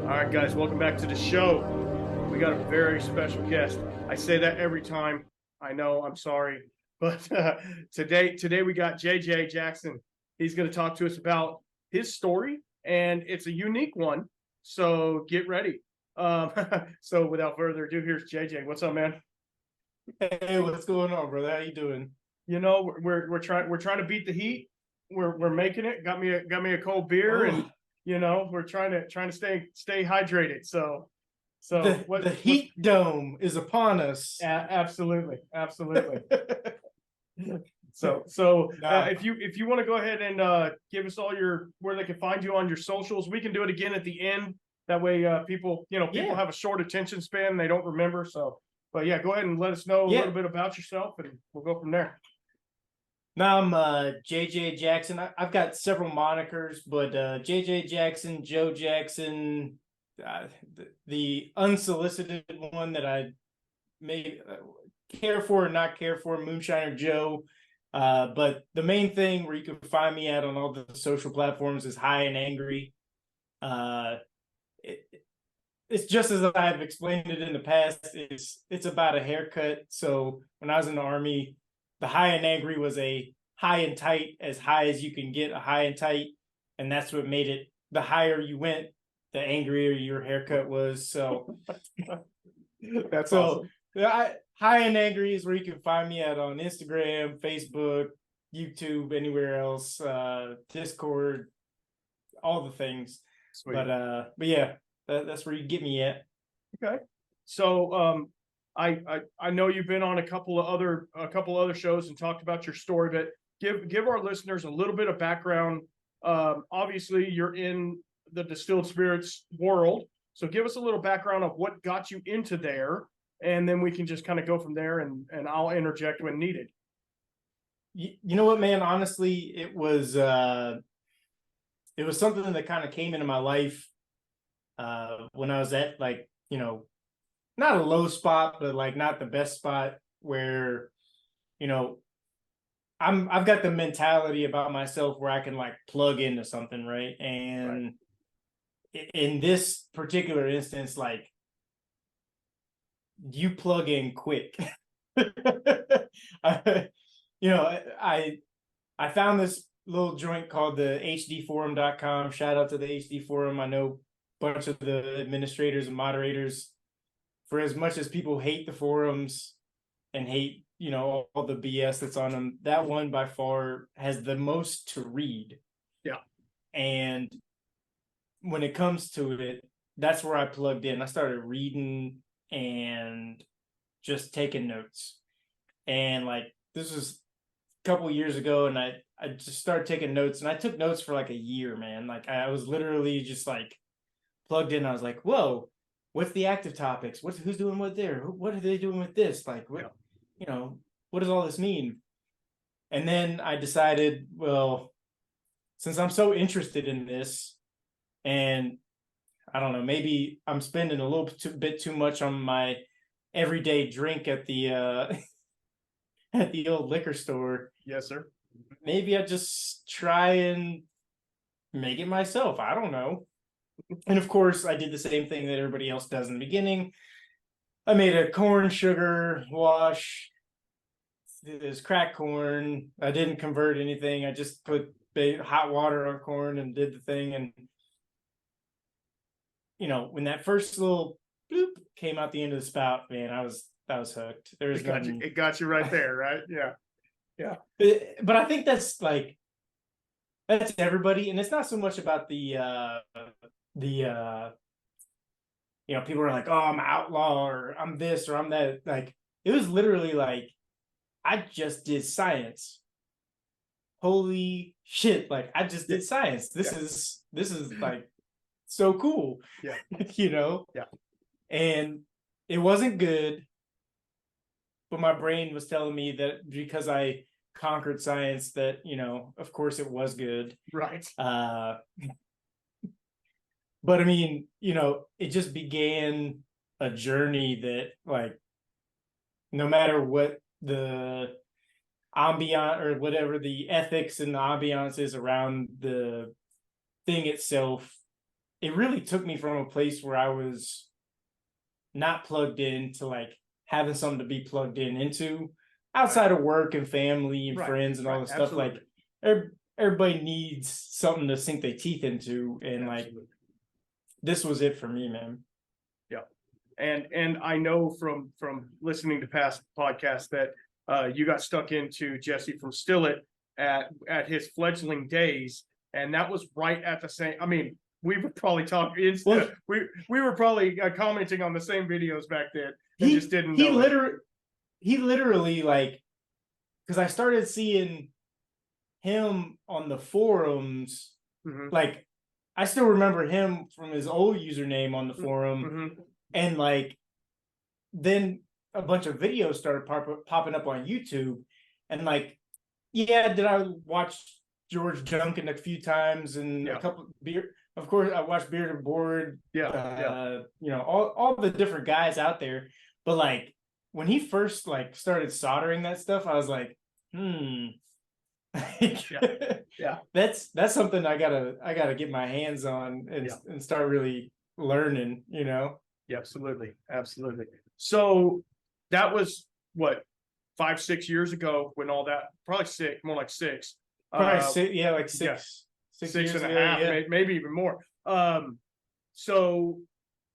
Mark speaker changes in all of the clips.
Speaker 1: All right, guys, welcome back to the show. We got a very special guest. I say that every time. I know, I'm sorry. But today we got JJ Jackson. He's going to talk to us about his story, and it's a unique one. So get ready. Um, so without further ado, here's JJ. What's up, man?
Speaker 2: Hey, what's going on, brother? How you doing?
Speaker 1: You know, we're trying to beat the heat. We're making it. Got me a cold beer, and
Speaker 2: Oh,
Speaker 1: we're trying to stay hydrated. So
Speaker 2: the
Speaker 1: what's
Speaker 2: heat dome is upon us.
Speaker 1: absolutely, absolutely. So
Speaker 2: Nah,
Speaker 1: if you want to go ahead and give us all your where they can find you on your socials, we can do it again at the end. That way, people
Speaker 2: yeah,
Speaker 1: have a short attention span; they don't remember. So, but yeah, go ahead and let us know a
Speaker 2: yeah.
Speaker 1: little bit about yourself, and we'll go from there.
Speaker 2: Now I'm JJ Jackson. I've got several monikers, but JJ Jackson, Joe Jackson, the unsolicited one that I may care for or not care for, Moonshiner Joe. But the main thing where you can find me at on all the social platforms is High and Angry. Uh, it, it's just as I've explained it in the past. It's about a haircut. So when I was in the army, the high and angry was a high and tight, as high as you can get a high and tight, and that's what made it. The higher you went, the angrier your haircut was. So
Speaker 1: That's
Speaker 2: so
Speaker 1: awesome.
Speaker 2: high and angry is where you can find me at on Instagram, Facebook, YouTube, anywhere else, Discord, all the things.
Speaker 1: Sweet.
Speaker 2: But yeah, that's where you get me at.
Speaker 1: Okay. So I know you've been on a couple other shows and talked about your story, but give our listeners a little bit of background. Obviously, you're in the distilled spirits world, so give us a little background of what got you into there, and then we can just kind of go from there, and I'll interject when needed.
Speaker 2: You know what, man? Honestly, it was something that kind of came into my life when I was at, like, not a low spot, but like not the best spot, where you know I've got the mentality about myself where I can like plug into something, right?
Speaker 1: Right.
Speaker 2: And in this particular instance, like, you plug in quick. I, you know, I found this little joint called the hdforum.com. Shout out to the HD Forum. I know a bunch of the administrators and moderators. For as much as people hate the forums and hate, all the BS that's on them, that one by far has the most to read.
Speaker 1: Yeah.
Speaker 2: And when it comes to it, that's where I plugged in. I started reading and just taking notes. And like, this was a couple years ago, and I just started taking notes, and I took notes for like a year, man. Like, I was literally just like plugged in. I was like, whoa, what's the active topics? Who's doing what there? What are they doing with this? Like,
Speaker 1: Yeah.
Speaker 2: what does all this mean? And then I decided, well, since I'm so interested in this, and I don't know, maybe I'm spending a little bit too much on my everyday drink at the at the old liquor store.
Speaker 1: Yes, sir.
Speaker 2: Maybe I just try and make it myself. I don't know. And of course, I did the same thing that everybody else does in the beginning. I made a corn sugar wash. It was cracked corn. I didn't convert anything. I just put hot water on corn and did the thing. And when that first little bloop came out the end of the spout, man, I was hooked. There's nothing.
Speaker 1: It got you right there, right? Yeah. Yeah.
Speaker 2: But I think that's everybody, and it's not so much about the people are like, oh, I'm an outlaw, or I'm this, or I'm that. Like, it was literally like, I just did science. Holy shit. Like, I just did science. This is like so cool.
Speaker 1: Yeah. Yeah.
Speaker 2: And it wasn't good, but my brain was telling me that because I conquered science, that, of course it was good.
Speaker 1: Right.
Speaker 2: But I mean, it just began a journey that, like, no matter what the ambient or whatever the ethics and the ambiance is around the thing itself, it really took me from a place where I was not plugged in to like having something to be plugged into outside of work and family and friends and all this stuff.
Speaker 1: Absolutely.
Speaker 2: Like everybody needs something to sink their teeth into, and like this was it for me, man.
Speaker 1: Yeah. And I know from listening to past podcasts that you got stuck into Jesse from Stillet at his fledgling days, and that was right at the same. I mean, we were probably talking.
Speaker 2: Well,
Speaker 1: we were probably commenting on the same videos back then, and just didn't know.
Speaker 2: He literally like, because I started seeing him on the forums. Like, I still remember him from his old username on the forum, and like, then a bunch of videos started popping up on YouTube, and like, yeah, did I watch George Junkin a few times and a couple beer? Of course, I watched Bearded Board. You know, all the different guys out there, but like when he first like started soldering that stuff, I was like, that's something I gotta get my hands on and start really learning, you know.
Speaker 1: Yeah, absolutely. So that was what, 5-6 years ago when all that, probably more like six.
Speaker 2: Probably like six
Speaker 1: and a
Speaker 2: ago,
Speaker 1: half, maybe even more. So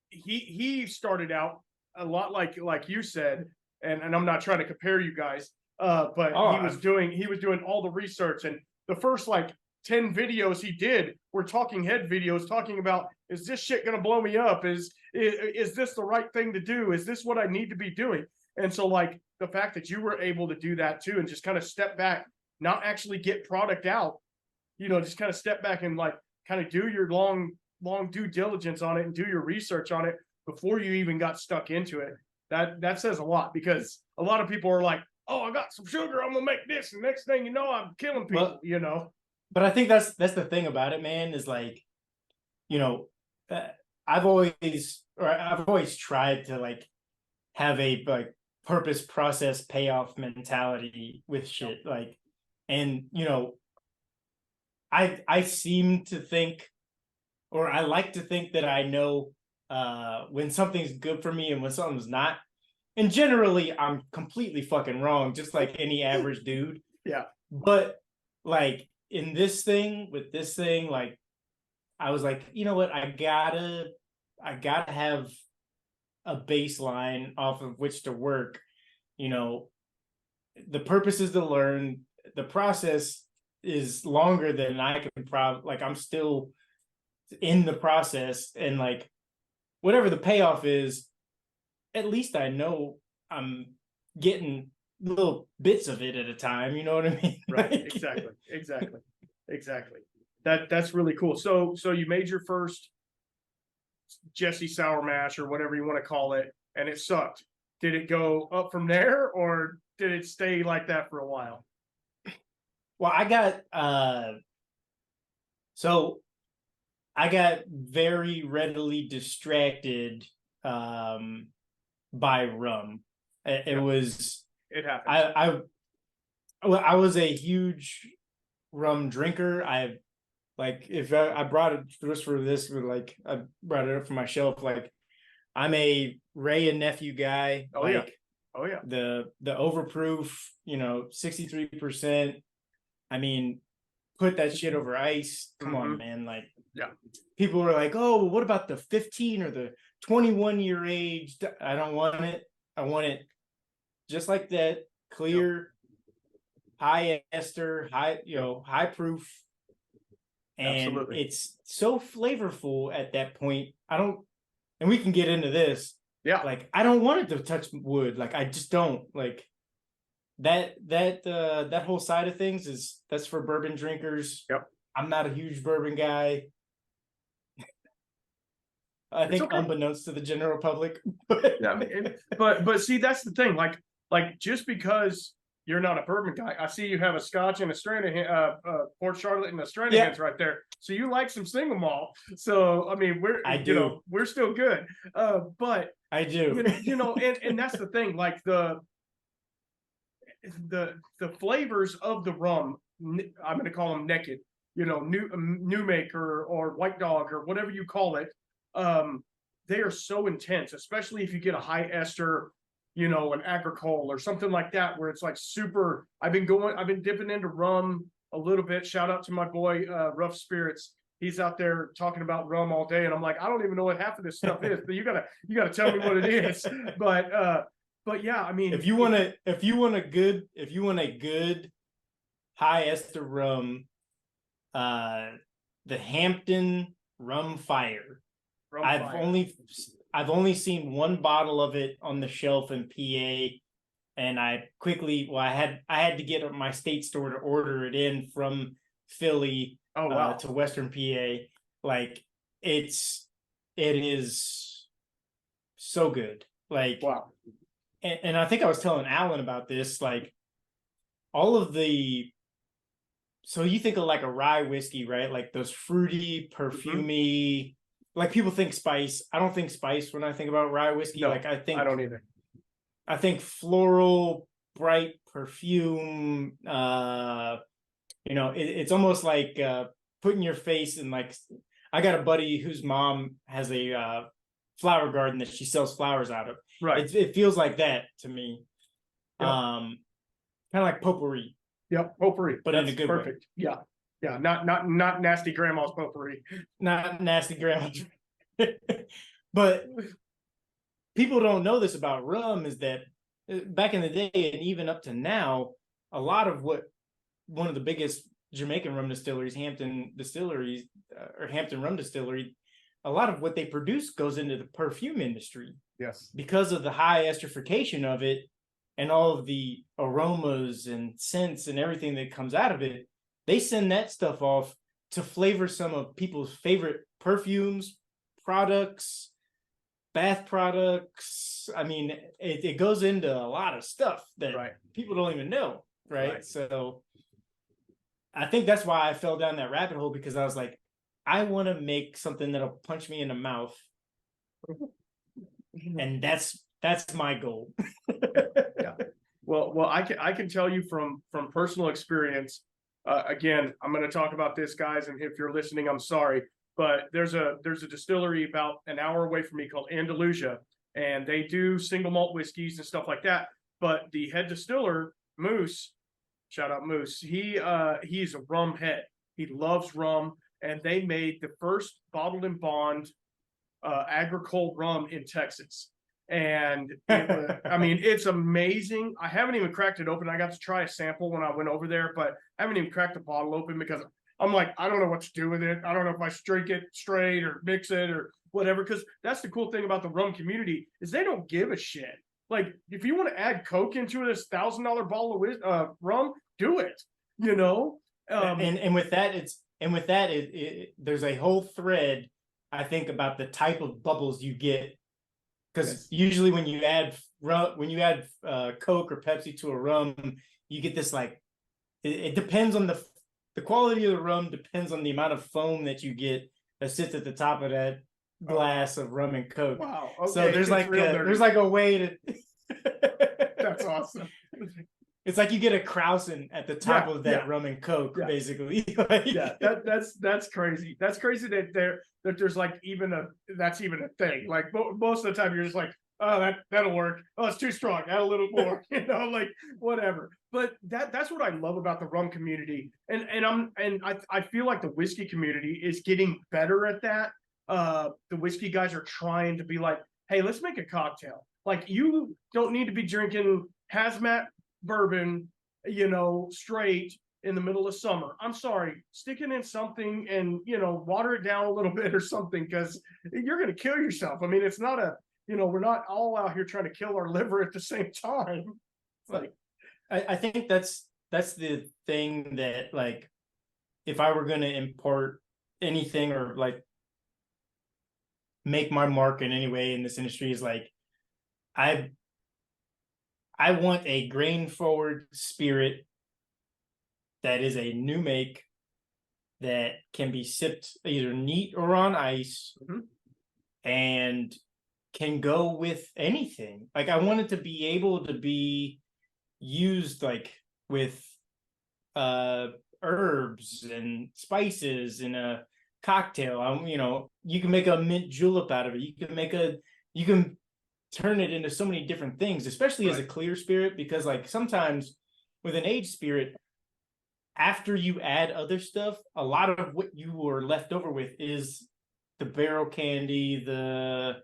Speaker 1: he started out a lot like you said, and I'm not trying to compare you guys, but he was doing all the research, and the first like 10 videos he did were talking head videos talking about, is this shit gonna blow me up? Is this the right thing to do? Is this what I need to be doing? And so like the fact that you were able to do that too, and just kind of step back, not actually get product out, you know, just kind of step back and like kind of do your long due diligence on it and do your research on it before you even got stuck into it. That says a lot, because a lot of people are like, oh, I got some sugar, I'm gonna make this, and next thing you know, I'm killing people, you know.
Speaker 2: But I think that's the thing about it, man, is like, you know, I've always tried to like have a like purpose, process, payoff mentality with shit. Like, and you know, I seem to think, or I like to think that I know when something's good for me and when something's not. And generally I'm completely fucking wrong, just like any average dude.
Speaker 1: Yeah.
Speaker 2: But like with this thing, like I was like, you know what, I gotta have a baseline off of which to work. You know, the purpose is to learn. The process is longer than I can probably, like, I'm still in the process, and like whatever the payoff is, at least I know I'm getting little bits of it at a time, you know what I mean?
Speaker 1: Right. Exactly. That's really cool. So you made your first Jesse Sour Mash or whatever you want to call it, and it sucked. Did it go up from there, or did it stay like that for a while?
Speaker 2: Well, I got very readily distracted by rum. It happened. I was a huge rum drinker. I brought it just for this, but like I brought it up for my shelf. Like, I'm a Ray and Nephew guy.
Speaker 1: Oh yeah.
Speaker 2: The overproof, you know, 63%. I mean, put that shit over ice. Come on, man. Like, people were like, oh, what about the 15 or the 21-year age? I don't want it. I want it just like that, clear, high ester, high proof. And it's so flavorful at that point. And we can get into this.
Speaker 1: Yeah.
Speaker 2: Like, I don't want it to touch wood. Like, I just don't. Like, that whole side of things that's for bourbon drinkers.
Speaker 1: Yep.
Speaker 2: I'm not a huge bourbon guy. I think unbeknownst to the general public.
Speaker 1: but see, that's the thing. Like just because you're not a bourbon guy, I see you have a Scotch and a Stranahan, Port Charlotte and a Stranahan's right there. So you like some single malt. So I mean, we're still good. But
Speaker 2: I do.
Speaker 1: You know, and that's the thing. Like the flavors of the rum, I'm going to call them naked. new maker or white dog or whatever you call it. They are so intense, especially if you get a high ester, an agricole or something like that, where it's like super. I've been dipping into rum a little bit. Shout out to my boy, Rough Spirits. He's out there talking about rum all day, and I'm like, I don't even know what half of this stuff is, but you gotta tell me what it is. But yeah, I mean,
Speaker 2: if you want a good high ester rum, the Hampton Rum Fire. I've only seen one bottle of it on the shelf in PA, and I had to get my state store to order it in from Philly to Western PA. Like it is so good. Like
Speaker 1: wow.
Speaker 2: And I think I was telling Alan about this, like all of the, so you think of like a rye whiskey, right? Like those fruity, perfumey, like people think spice. I don't think spice when I think about rye whiskey.
Speaker 1: No,
Speaker 2: like I
Speaker 1: don't either.
Speaker 2: I think floral, bright perfume. It's almost like putting your face in, like, I got a buddy whose mom has a flower garden that she sells flowers out of.
Speaker 1: Right.
Speaker 2: It feels like that to me.
Speaker 1: Yep.
Speaker 2: Kind of like potpourri.
Speaker 1: Yep, potpourri.
Speaker 2: But
Speaker 1: that's
Speaker 2: in a good
Speaker 1: perfect.
Speaker 2: way.
Speaker 1: Yeah. Yeah, not nasty grandma's potpourri.
Speaker 2: Not nasty grandma's. But people don't know this about rum, is that back in the day and even up to now, a lot of what one of the biggest Jamaican rum distilleries, Hampton Distilleries, or Hampton Rum Distillery, a lot of what they produce goes into the perfume industry.
Speaker 1: Yes.
Speaker 2: Because of the high esterification of it and all of the aromas and scents and everything that comes out of it, they send that stuff off to flavor some of people's favorite perfumes, products, bath products. I mean, it goes into a lot of stuff that people don't even know, right? So I think that's why I fell down that rabbit hole, because I was like, I want to make something that'll punch me in the mouth. And that's my goal.
Speaker 1: Yeah. Well, I can tell you from personal experience. Again, I'm going to talk about this, guys, and if you're listening, I'm sorry, but there's a distillery about an hour away from me called Andalusia, and they do single malt whiskeys and stuff like that. But the head distiller, Moose, shout out Moose, he's a rum head. He loves rum, and they made the first bottled and bond agricole rum in Texas. And I mean, it's amazing. I haven't even cracked it open. I got to try a sample when I went over there, but I haven't even cracked the bottle open because I'm like, I don't know what to do with it. I don't know if I drink it straight or mix it or whatever. Because that's the cool thing about the rum community, is they don't give a shit. Like, if you want to add Coke into this $1,000 bottle of rum, do it.
Speaker 2: And with that, there's a whole thread, I think, about the type of bubbles you get. Because usually when you add Coke or Pepsi to a rum, you get this, like, it depends on the quality of the rum, depends on the amount of foam that you get that sits at the top of that glass of rum and Coke.
Speaker 1: Wow. Okay.
Speaker 2: So there's like a way to.
Speaker 1: That's awesome.
Speaker 2: It's like you get a Krausen at the top of that rum and Coke, basically.
Speaker 1: Yeah, that's crazy. That's crazy that there's like that's even a thing. Like most of the time, you're just like, oh, that'll work. Oh, it's too strong. Add a little more. Like whatever. But that's what I love about the rum community, and I feel like the whiskey community is getting better at that. The whiskey guys are trying to be like, hey, let's make a cocktail. Like, you don't need to be drinking hazmat bourbon, straight in the middle of summer. I'm sorry, stick it in something and, water it down a little bit or something, because you're going to kill yourself. I mean, it's not we're not all out here trying to kill our liver at the same time. Like,
Speaker 2: I think that's the thing that, like, if I were going to import anything or like make my mark in any way in this industry, is like, I want a grain forward spirit that is a new make that can be sipped either neat or on ice, and can go with anything. Like, I want it to be able to be used like with herbs and spices in a cocktail. You can make a mint julep out of it. You can turn it into so many different things, especially as a clear spirit, because like sometimes with an aged spirit, after you add other stuff, a lot of what you are left over with is the barrel candy, the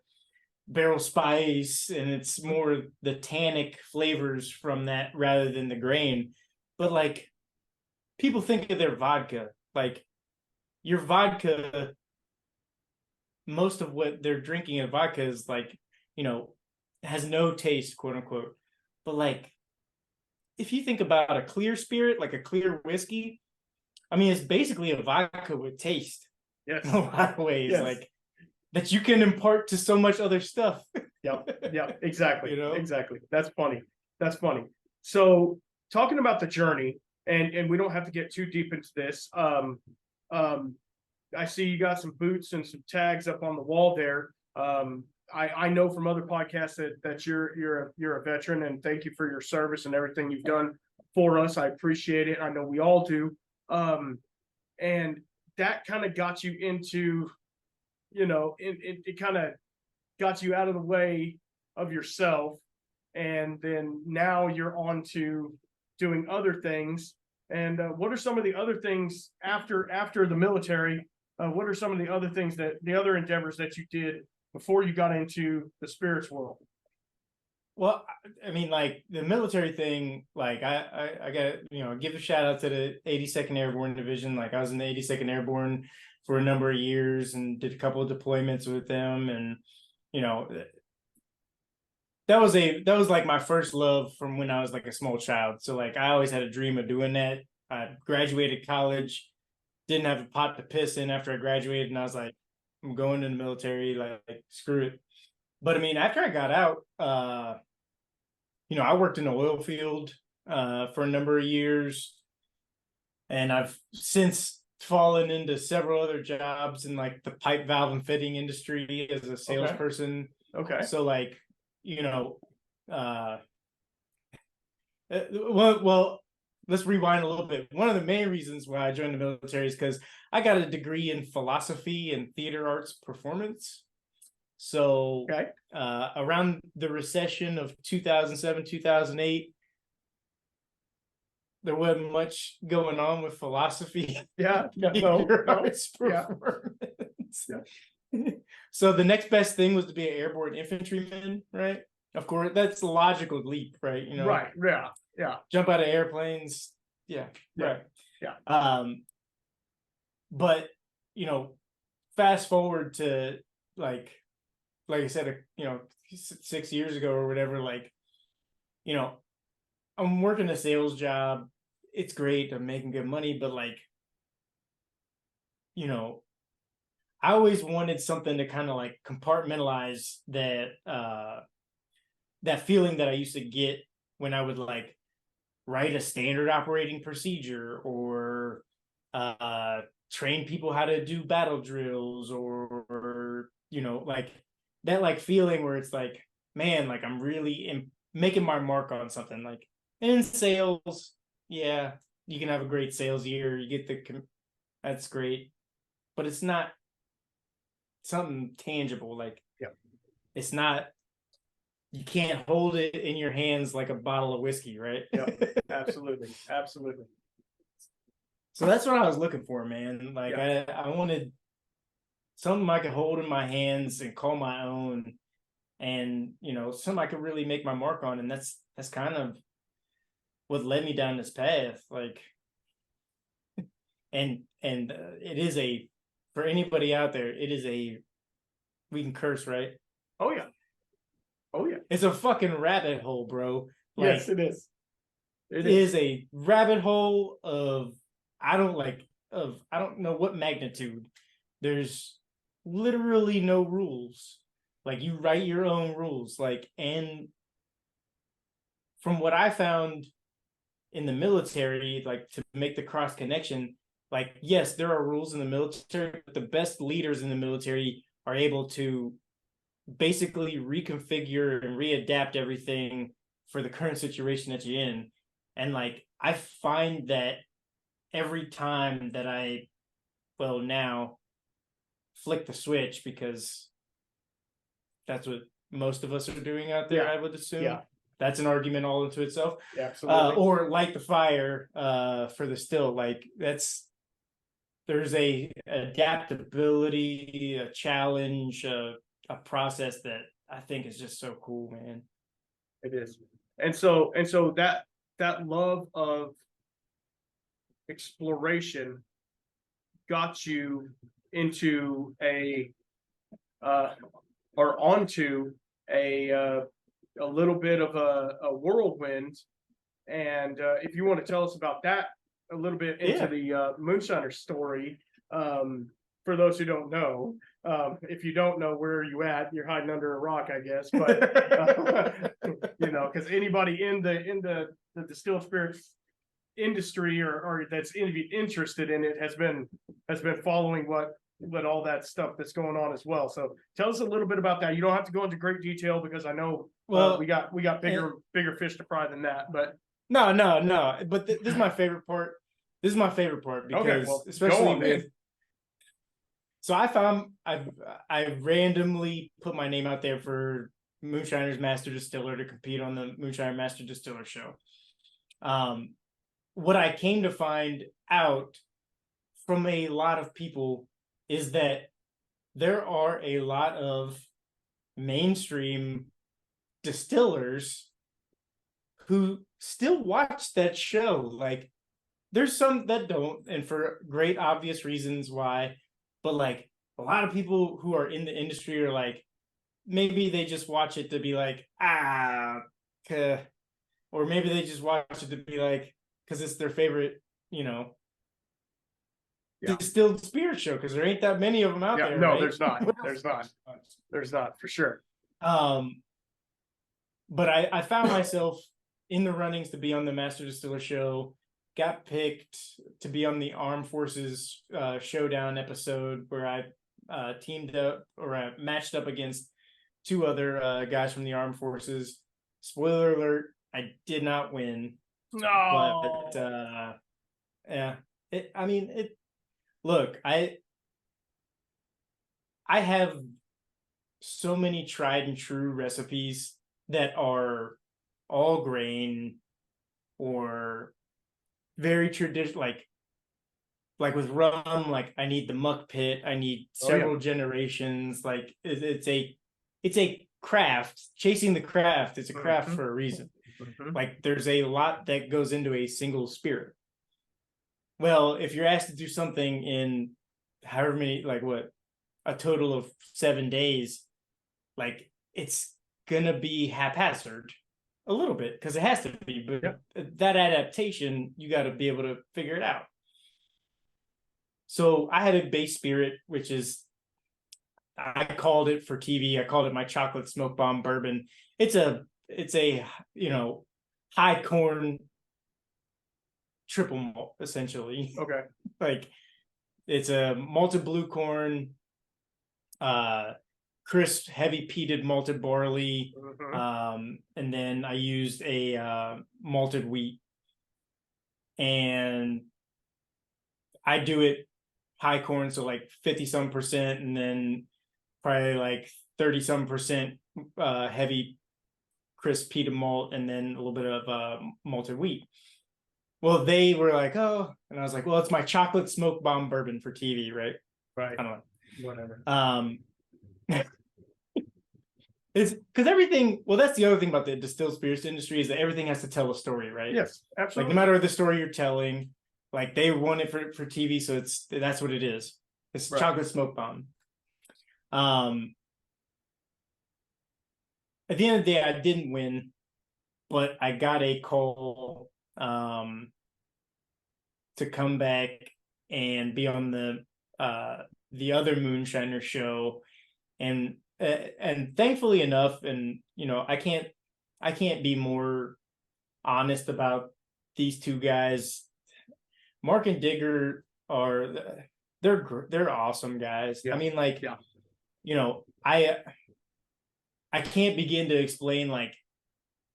Speaker 2: barrel spice, and it's more the tannic flavors from that rather than the grain. But like people think of their vodka, like your vodka, most of what they're drinking in vodka is like, has no taste, quote unquote. But like if you think about a clear spirit, like a clear whiskey, I mean, it's basically a vodka with taste.
Speaker 1: Yes.
Speaker 2: In a lot of ways,
Speaker 1: yes.
Speaker 2: like that you can impart to so much other stuff.
Speaker 1: Yep, exactly.
Speaker 2: Exactly.
Speaker 1: That's funny. So talking about the journey, and we don't have to get too deep into this. I see you got some boots and some tags up on the wall there. I know from other podcasts that you're a veteran, and thank you for your service and everything you've done for us. I appreciate it. I know we all do. And that kind of got you into, it kind of got you out of the way of yourself. And then now you're on to doing other things. And what are some of the other things after the military? What are some of the other things the other endeavors that you did before you got into the spirits world?
Speaker 2: Well, I mean, like the military thing, like I got, give a shout out to the 82nd Airborne Division. Like I was in the 82nd Airborne for a number of years and did a couple of deployments with them. And, that was like my first love from when I was like a small child. So like I always had a dream of doing that. I graduated college, didn't have a pot to piss in after I graduated, and I was like, I'm going to the military, like screw it. But I mean, after I got out, I worked in the oil field for a number of years, and I've since fallen into several other jobs in like the pipe, valve, and fitting industry as a salesperson.
Speaker 1: Okay.
Speaker 2: So like, well, let's rewind a little bit. One of the main reasons why I joined the military is because I got a degree in philosophy and theater arts performance. So around the recession of 2007, 2008, there wasn't much going on with philosophy. Arts performance. Yeah. So the next best thing was to be an airborne infantryman, right? Of course, that's a logical leap, right?
Speaker 1: Right. Yeah.
Speaker 2: Jump out of airplanes. Yeah. Right.
Speaker 1: Yeah.
Speaker 2: But fast forward to like I said, 6 years ago or whatever, like, I'm working a sales job. It's great. I'm making good money, but like, I always wanted something to kind of like compartmentalize that feeling that I used to get when I would like write a standard operating procedure or train people how to do battle drills or like that like feeling where it's like, man, like I'm really making my mark on something. Like in sales, yeah, you can have a great sales year, you get that's great, but it's not something tangible. Like it's not, you can't hold it in your hands like a bottle of whiskey, right?
Speaker 1: Absolutely.
Speaker 2: So that's what I was looking for, man. Like I wanted something I could hold in my hands and call my own, and something I could really make my mark on. And that's kind of what led me down this path. Like, and it is for anybody out there, we can curse, right?
Speaker 1: Oh yeah.
Speaker 2: It's a fucking rabbit hole, bro. Like,
Speaker 1: yes, it is.
Speaker 2: It is a rabbit hole of I don't know what magnitude. There's literally no rules. Like you write your own rules. Like, and from what I found in the military, like to make the cross connection, like yes, there are rules in the military, but the best leaders in the military are able to basically reconfigure and readapt everything for the current situation that you're in. And like I find that every time that I, well, now flick the switch, because that's what most of us are doing out there,
Speaker 1: Yeah.
Speaker 2: I would assume.
Speaker 1: Yeah.
Speaker 2: That's an argument all into itself.
Speaker 1: Absolutely.
Speaker 2: Or light the fire for the still. Like, there's a adaptability, a challenge, a process that I think is just so cool, man.
Speaker 1: It is. And so that love of exploration got you into or onto a little bit of a whirlwind. And if you want to tell us about that a little bit into the moonshiner story, for those who don't know, if you don't know, where are you at? You're hiding under a rock, I guess. But you know, because anybody in the distilled spirits industry or that's interested in it has been following what all that stuff that's going on as well. So tell us a little bit about that. You don't have to go into great detail, because I know we got bigger fish to fry than that. But
Speaker 2: no. But this is my favorite part. This is my favorite part, because
Speaker 1: okay, well,
Speaker 2: especially
Speaker 1: on,
Speaker 2: with. So I randomly put my name out there for Moonshiner's Master Distiller to compete on the Moonshiner Master Distiller show. What I came to find out from a lot of people is that there are a lot of mainstream distillers who still watch that show. Like, there's some that don't, and for great obvious reasons why, but like a lot of people who are in the industry are like, maybe they just watch it to be like, or maybe they just watch it to be like, because it's their favorite, distilled spirit show, because there ain't that many of them out there.
Speaker 1: No,
Speaker 2: right?
Speaker 1: there's not for sure.
Speaker 2: But I found myself in the runnings to be on the Master Distiller show. Got picked to be on the Armed Forces Showdown episode, where I teamed up, or I matched up against two other guys from the Armed Forces. Spoiler alert, I did not win.
Speaker 1: No.
Speaker 2: But yeah, look, I have so many tried and true recipes that are all grain or very traditional, like with rum, like I need the muck pit, I need several generations. Like it's a craft, chasing the craft. It's a craft for a reason. Like, there's a lot that goes into a single spirit. Well, if you're asked to do something in however many, like what, a total of 7 days, like, it's gonna be haphazard a little bit, because it has to be. But that adaptation, you got to be able to figure it out. So I had a base spirit, which is, I called it for TV, I called it my chocolate smoke bomb bourbon. It's a high corn triple malt, essentially.
Speaker 1: Okay.
Speaker 2: Like, it's a malted blue corn, crisp, heavy peated malted barley, and then I used a malted wheat, and I do it high corn, so like 50-some%, and then probably like 30-some% heavy crisp peated malt, and then a little bit of malted wheat. Well, they were like, oh, and I was like, well, it's my chocolate smoke bomb bourbon for TV, right?
Speaker 1: Right.
Speaker 2: I don't know.
Speaker 1: Whatever.
Speaker 2: It's because everything. Well, that's the other thing about the distilled spirits industry, is that everything has to tell a story, right?
Speaker 1: Yes, absolutely.
Speaker 2: Like, no matter the story you're telling, like, they want it for TV, so that's what it is. It's chocolate smoke bomb. At the end of the day, I didn't win, but I got a call to come back and be on the other Moonshiner show, and thankfully enough, and I can't be more honest about these two guys. Mark and Digger they're awesome guys. I mean, like, I can't begin to explain like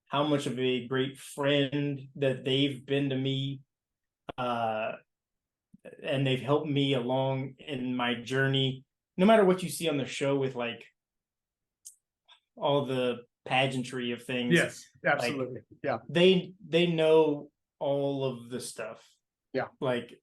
Speaker 2: how much of a great friend that they've been to me. and they've helped me along in my journey. No matter what you see on the show with like all the pageantry of things,
Speaker 1: Yes, absolutely. Yeah.
Speaker 2: They know all of the stuff.
Speaker 1: Yeah.
Speaker 2: Like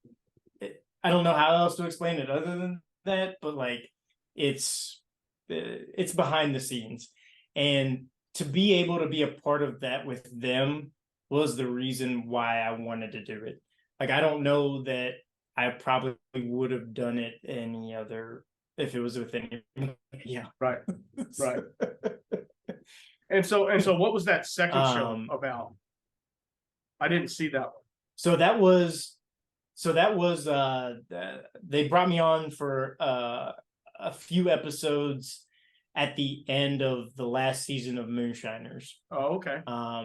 Speaker 2: I don't know how else to explain it other than that, but like it's behind the scenes, and to be able to be a part of that with them was the reason why I wanted to do it. Like I don't know that I probably would have done it any other if it was with any. Yeah.
Speaker 1: Right. Right. And so what was that second show about? I didn't see that one.
Speaker 2: So that was they brought me on for a few episodes at the end of the last season of Moonshiners.
Speaker 1: Oh, okay.
Speaker 2: I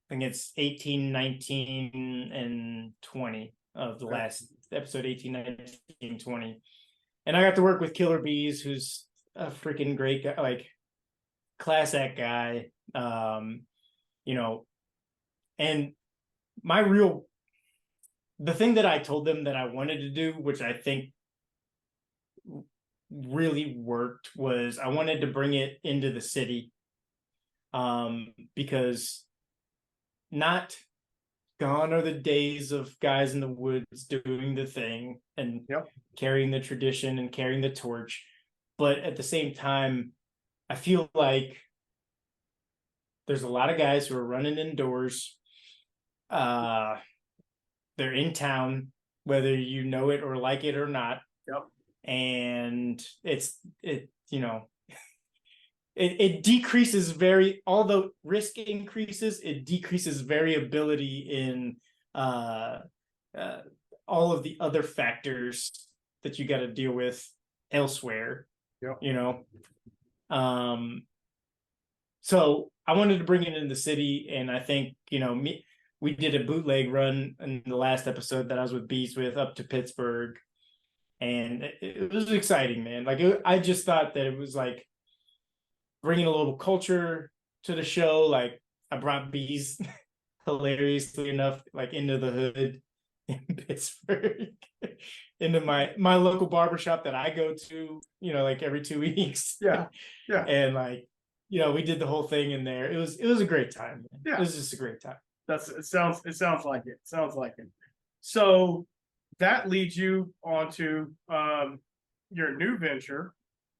Speaker 2: think it's 18, 19, and 20 of the last episode, 18, 19, 20. And I got to work with Killer Bees, who's a freaking great guy, like class act guy. You know, and the thing that I told them that I wanted to do, which I think really worked, was I wanted to bring it into the city. Because not gone are the days of guys in the woods doing the thing and carrying the tradition and carrying the torch. But at the same time, I feel like there's a lot of guys who are running indoors. They're in town, whether you know it or like it or not.
Speaker 1: Yep.
Speaker 2: And it decreases although risk increases, it decreases variability in all of the other factors that you got to deal with elsewhere.
Speaker 1: Yep.
Speaker 2: So I wanted to bring it into the city, and I think we did a bootleg run in the last episode that I was with Bees with up to Pittsburgh, and it was exciting, man. Like I just thought that it was like bringing a little culture to the show. Like I brought Bees, hilariously enough, like into the hood in Pittsburgh, into my local barbershop that I go to, like every 2 weeks.
Speaker 1: Yeah.
Speaker 2: And like, we did the whole thing in there. It was a great time, man.
Speaker 1: Yeah.
Speaker 2: It was just a great time.
Speaker 1: It sounds like it. So that leads you onto your new venture,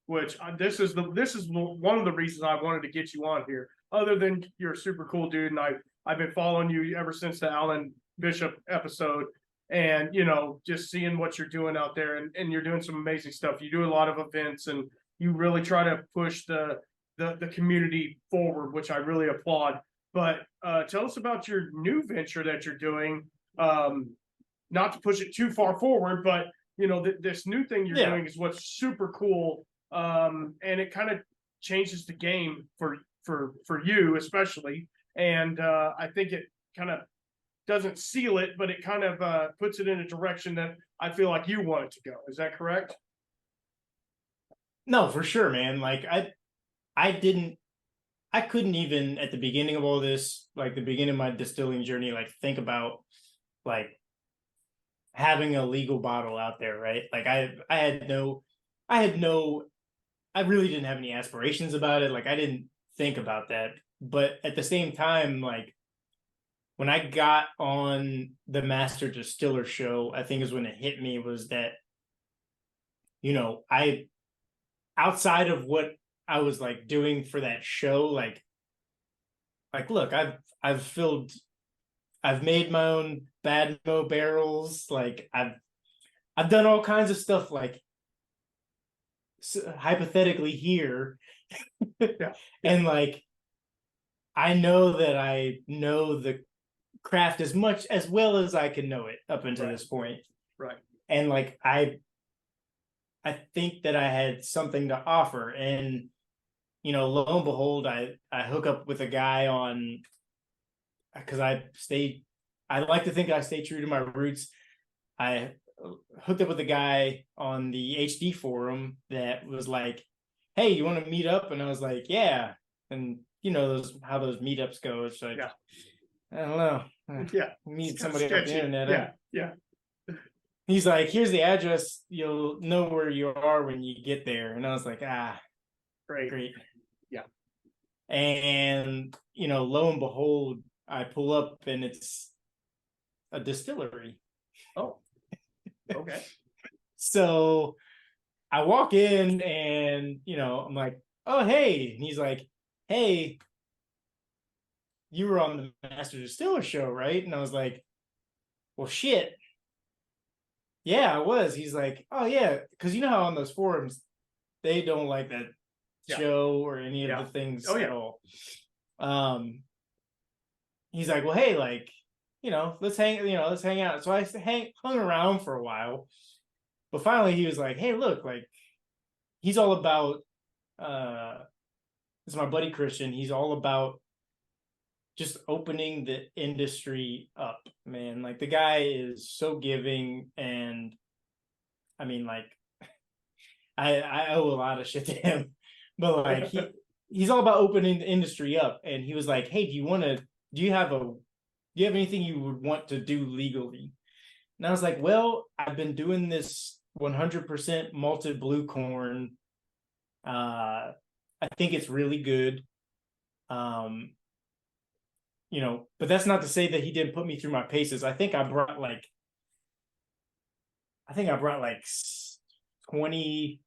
Speaker 1: which this is one of the reasons I wanted to get you on here. Other than you're a super cool dude, and I've been following you ever since the Alan Bishop episode, and just seeing what you're doing out there, and you're doing some amazing stuff. You do a lot of events, and you really try to push the community forward, which I really applaud. But tell us about your new venture that you're doing. Not to push it too far forward, but this new thing you're doing is what's super cool, and it kind of changes the game for you especially. And I think it kind of doesn't seal it, but it kind of puts it in a direction that I feel like you want it to go. Is that correct?
Speaker 2: No, for sure, man. Like I couldn't even at the beginning of all this, like the beginning of my distilling journey, like think about like having a legal bottle out there, right? Like I really didn't have any aspirations about it. Like I didn't think about that. But at the same time, like when I got on the Master Distiller show, I think is when it hit me, was that, I, outside of what I was like doing for that show, like look, I've made my own Badmo barrels. Like I've done all kinds of stuff, like hypothetically here. And like I know that I know the craft as well as I can know it up until this point.
Speaker 1: Right.
Speaker 2: And like I think that I had something to offer. And lo and behold, I hook up with a guy on, because I like to think I stay true to my roots. I hooked up with a guy on the HD forum that was like, hey, you want to meet up? And I was like, yeah. And how those meetups go. It's like, I don't know.
Speaker 1: Yeah.
Speaker 2: Meet somebody on the internet.
Speaker 1: Yeah.
Speaker 2: he's like, here's the address. You'll know where you are when you get there. And I was like, great.
Speaker 1: Yeah.
Speaker 2: And, lo and behold, I pull up and it's a distillery.
Speaker 1: Oh, okay.
Speaker 2: So I walk in and, I'm like, oh, hey. And he's like, hey, you were on the Master Distiller show, right? And I was like, well, shit. Yeah, I was. He's like, oh, yeah. Because you know how on those forums, they don't like that show or any of the things at all. He's like, well, hey, like, let's hang out. So I hung around for a while. But finally he was like, hey, look, like, he's all about this is my buddy Christian. He's all about just opening the industry up, man. Like, the guy is so giving, and I mean, like, I owe a lot of shit to him, but like he's all about opening the industry up. And he was like, hey, do you have anything you would want to do legally? And I was like, well, I've been doing this 100% malted blue corn. I think it's really good. But that's not to say that he didn't put me through my paces. I think I brought like 20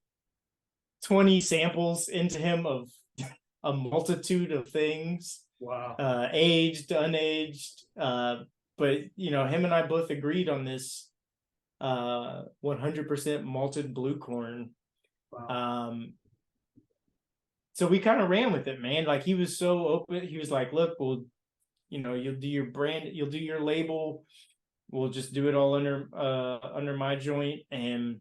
Speaker 2: samples into him of a multitude of things.
Speaker 1: Wow.
Speaker 2: Aged, unaged. But him and I both agreed on this 100% malted blue corn.
Speaker 1: Wow.
Speaker 2: So we kind of ran with it, man. Like, he was so open. He was like, look, you'll do your brand, you'll do your label. We'll just do it all under my joint, and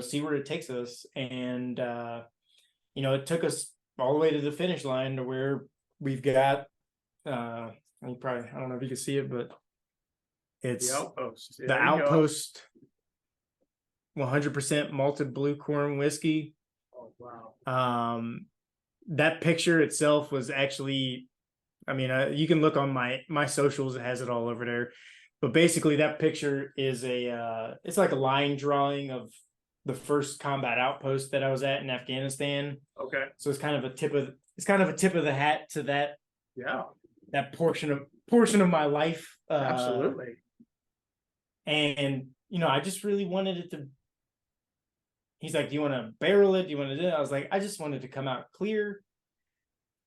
Speaker 2: see where it takes us. And it took us all the way to the finish line, to where we've got I don't know if you can see it, but it's
Speaker 1: the Outpost.
Speaker 2: The Outpost 100% malted blue corn whiskey.
Speaker 1: Oh, wow.
Speaker 2: That picture itself was actually, you can look on my socials, it has it all over there. But basically, that picture is it's like a line drawing of the first combat outpost that I was at in Afghanistan.
Speaker 1: Okay.
Speaker 2: So it's kind of a tip of the hat to that.
Speaker 1: Yeah.
Speaker 2: That portion of my life.
Speaker 1: Absolutely.
Speaker 2: And I just really wanted it to. He's like, do you want to barrel it? Do you want to do it? I was like, I just wanted to come out clear.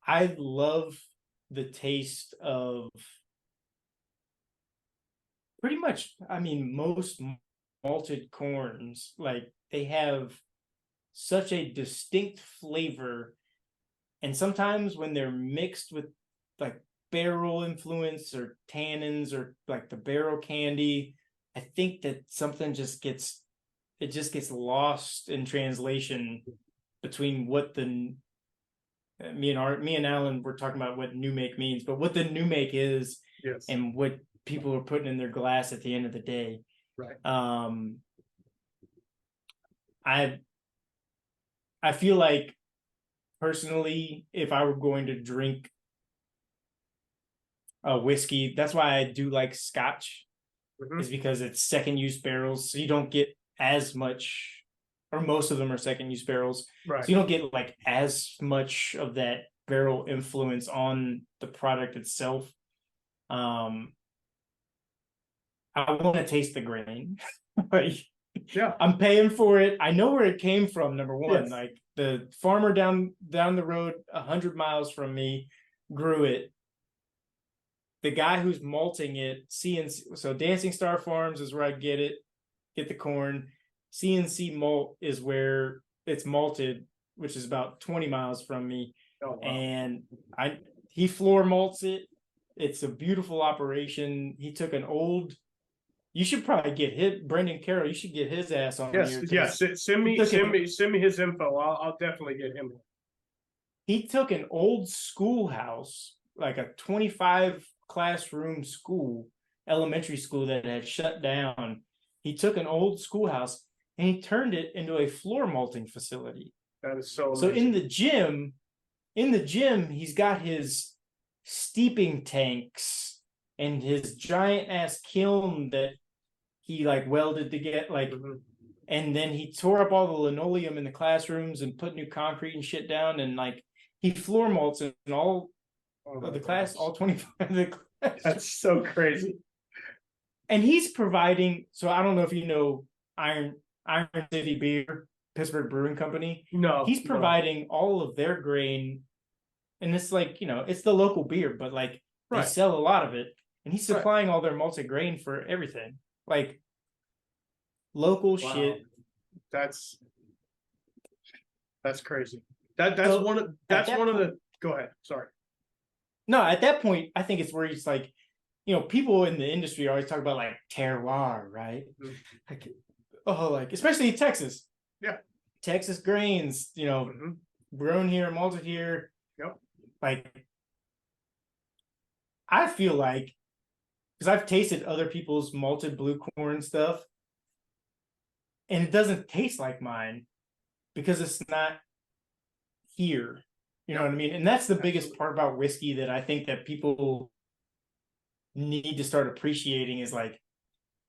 Speaker 2: I love the taste of pretty much, most malted corns. Like, they have such a distinct flavor. And sometimes when they're mixed with like barrel influence or tannins or like the barrel candy, I think that something just gets lost in translation between what me and Alan were talking about what new make means, but what the new make is.
Speaker 1: Yes.
Speaker 2: And what people are putting in their glass at the end of the day.
Speaker 1: Right.
Speaker 2: I feel like, personally, if I were going to drink a whiskey, that's why I do like Scotch, is because it's second use barrels, so you don't get as much, or most of them are second use barrels,
Speaker 1: right?
Speaker 2: So you don't get like as much of that barrel influence on the product itself. I want to taste the grain. Like,
Speaker 1: yeah,
Speaker 2: I'm paying for it. I know where it came from. Number one,
Speaker 1: yes.
Speaker 2: Like, the farmer down the road 100 miles from me grew it. The guy who's malting it, CNC, so Dancing Star Farms is where I get the corn. CNC Malt is where it's malted, which is about 20 miles from me.
Speaker 1: Oh, wow.
Speaker 2: And he floor malts it. It's a beautiful operation. He took an old. You should probably get Brendan Carroll. You should get his ass on here.
Speaker 1: Yes. Send me his info. I'll definitely get him.
Speaker 2: He took an old schoolhouse, like a 25 classroom school, elementary school that had shut down. He took an old schoolhouse and he turned it into a floor malting facility.
Speaker 1: That is so
Speaker 2: amazing.
Speaker 1: So
Speaker 2: in the gym, he's got his steeping tanks and his giant ass kiln that he like welded to get like,
Speaker 1: Mhm.
Speaker 2: and then he tore up all the linoleum in the classrooms and put new concrete and shit down, and like he floor malts in all
Speaker 1: Oh
Speaker 2: of
Speaker 1: my
Speaker 2: the class,
Speaker 1: gosh.
Speaker 2: all 25 of the class.
Speaker 1: That's so crazy.
Speaker 2: And he's providing. So I don't know if you know Iron City Beer, Pittsburgh Brewing Company.
Speaker 1: No,
Speaker 2: He's providing all of their grain, and it's like, it's the local beer, but like they
Speaker 1: right,
Speaker 2: sell a lot of it, and he's
Speaker 1: right.
Speaker 2: supplying all their malted grain for everything. Like local
Speaker 1: Wow.
Speaker 2: shit.
Speaker 1: That's crazy. That's
Speaker 2: So
Speaker 1: one of
Speaker 2: at that point,
Speaker 1: the. Go ahead. Sorry.
Speaker 2: no, at that point, I think it's where he's like, people in the industry always talk about like terroir, right?
Speaker 1: Mhm.
Speaker 2: Like, like especially Texas.
Speaker 1: Yeah.
Speaker 2: Texas grains,
Speaker 1: Hmm.
Speaker 2: grown here, malted here.
Speaker 1: Yep.
Speaker 2: Like, I feel like, because I've tasted other people's malted blue corn stuff, and it doesn't taste like mine because it's not here. You know
Speaker 1: Yep.
Speaker 2: what I mean? And that's the biggest
Speaker 1: Absolutely.
Speaker 2: part about whiskey that I think that people need to start appreciating is like,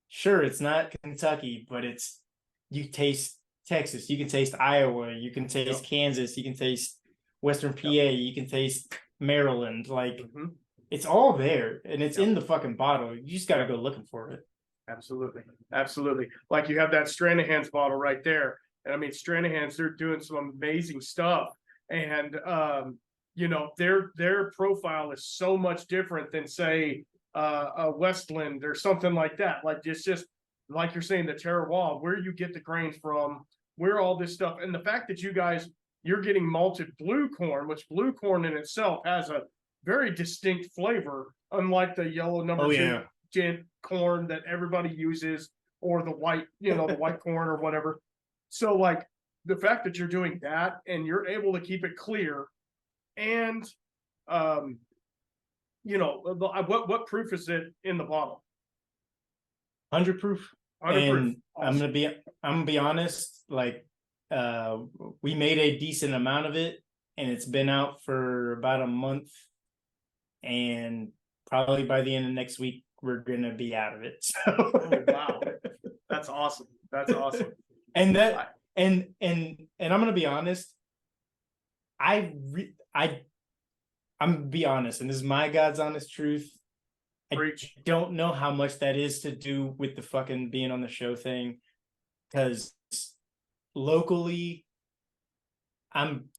Speaker 2: sure, it's not Kentucky, but you taste Texas, you can taste Iowa, you can taste
Speaker 1: Yep.
Speaker 2: Kansas, you can taste Western PA,
Speaker 1: Yep.
Speaker 2: you can taste Maryland. Like,
Speaker 1: Hmm.
Speaker 2: it's all there and it's
Speaker 1: Yep.
Speaker 2: in the fucking bottle. You just got to
Speaker 1: Yep.
Speaker 2: go looking for it.
Speaker 1: Absolutely. Absolutely. Like you have that Stranahan's bottle right there. And I mean, Stranahan's, they're doing some amazing stuff. And, their profile is so much different than, say, a Westland or something like that. Like, it's just, like you're saying, the terroir, where you get the grains from, where all this stuff. And the fact that you're getting malted blue corn, which blue corn in itself has a very distinct flavor, unlike the yellow number
Speaker 2: Oh
Speaker 1: two
Speaker 2: yeah.
Speaker 1: gin corn that everybody uses, or the white, the white corn or whatever. So like the fact that you're doing that and you're able to keep it clear, and what proof is it in the bottle?
Speaker 2: 100 proof.
Speaker 1: 100 proof.
Speaker 2: And
Speaker 1: Awesome.
Speaker 2: I'm gonna be honest, like, we made a decent amount of it and it's been out for about a month, and probably by the end of next week we're gonna be out of it. So
Speaker 1: Oh wow, that's awesome. That's awesome.
Speaker 2: and that and I'm gonna be honest, I'm gonna be honest, and this is my God's honest truth. I
Speaker 1: Preach.
Speaker 2: don't know how much that is to do with the fucking being on the show thing, because locally, I'm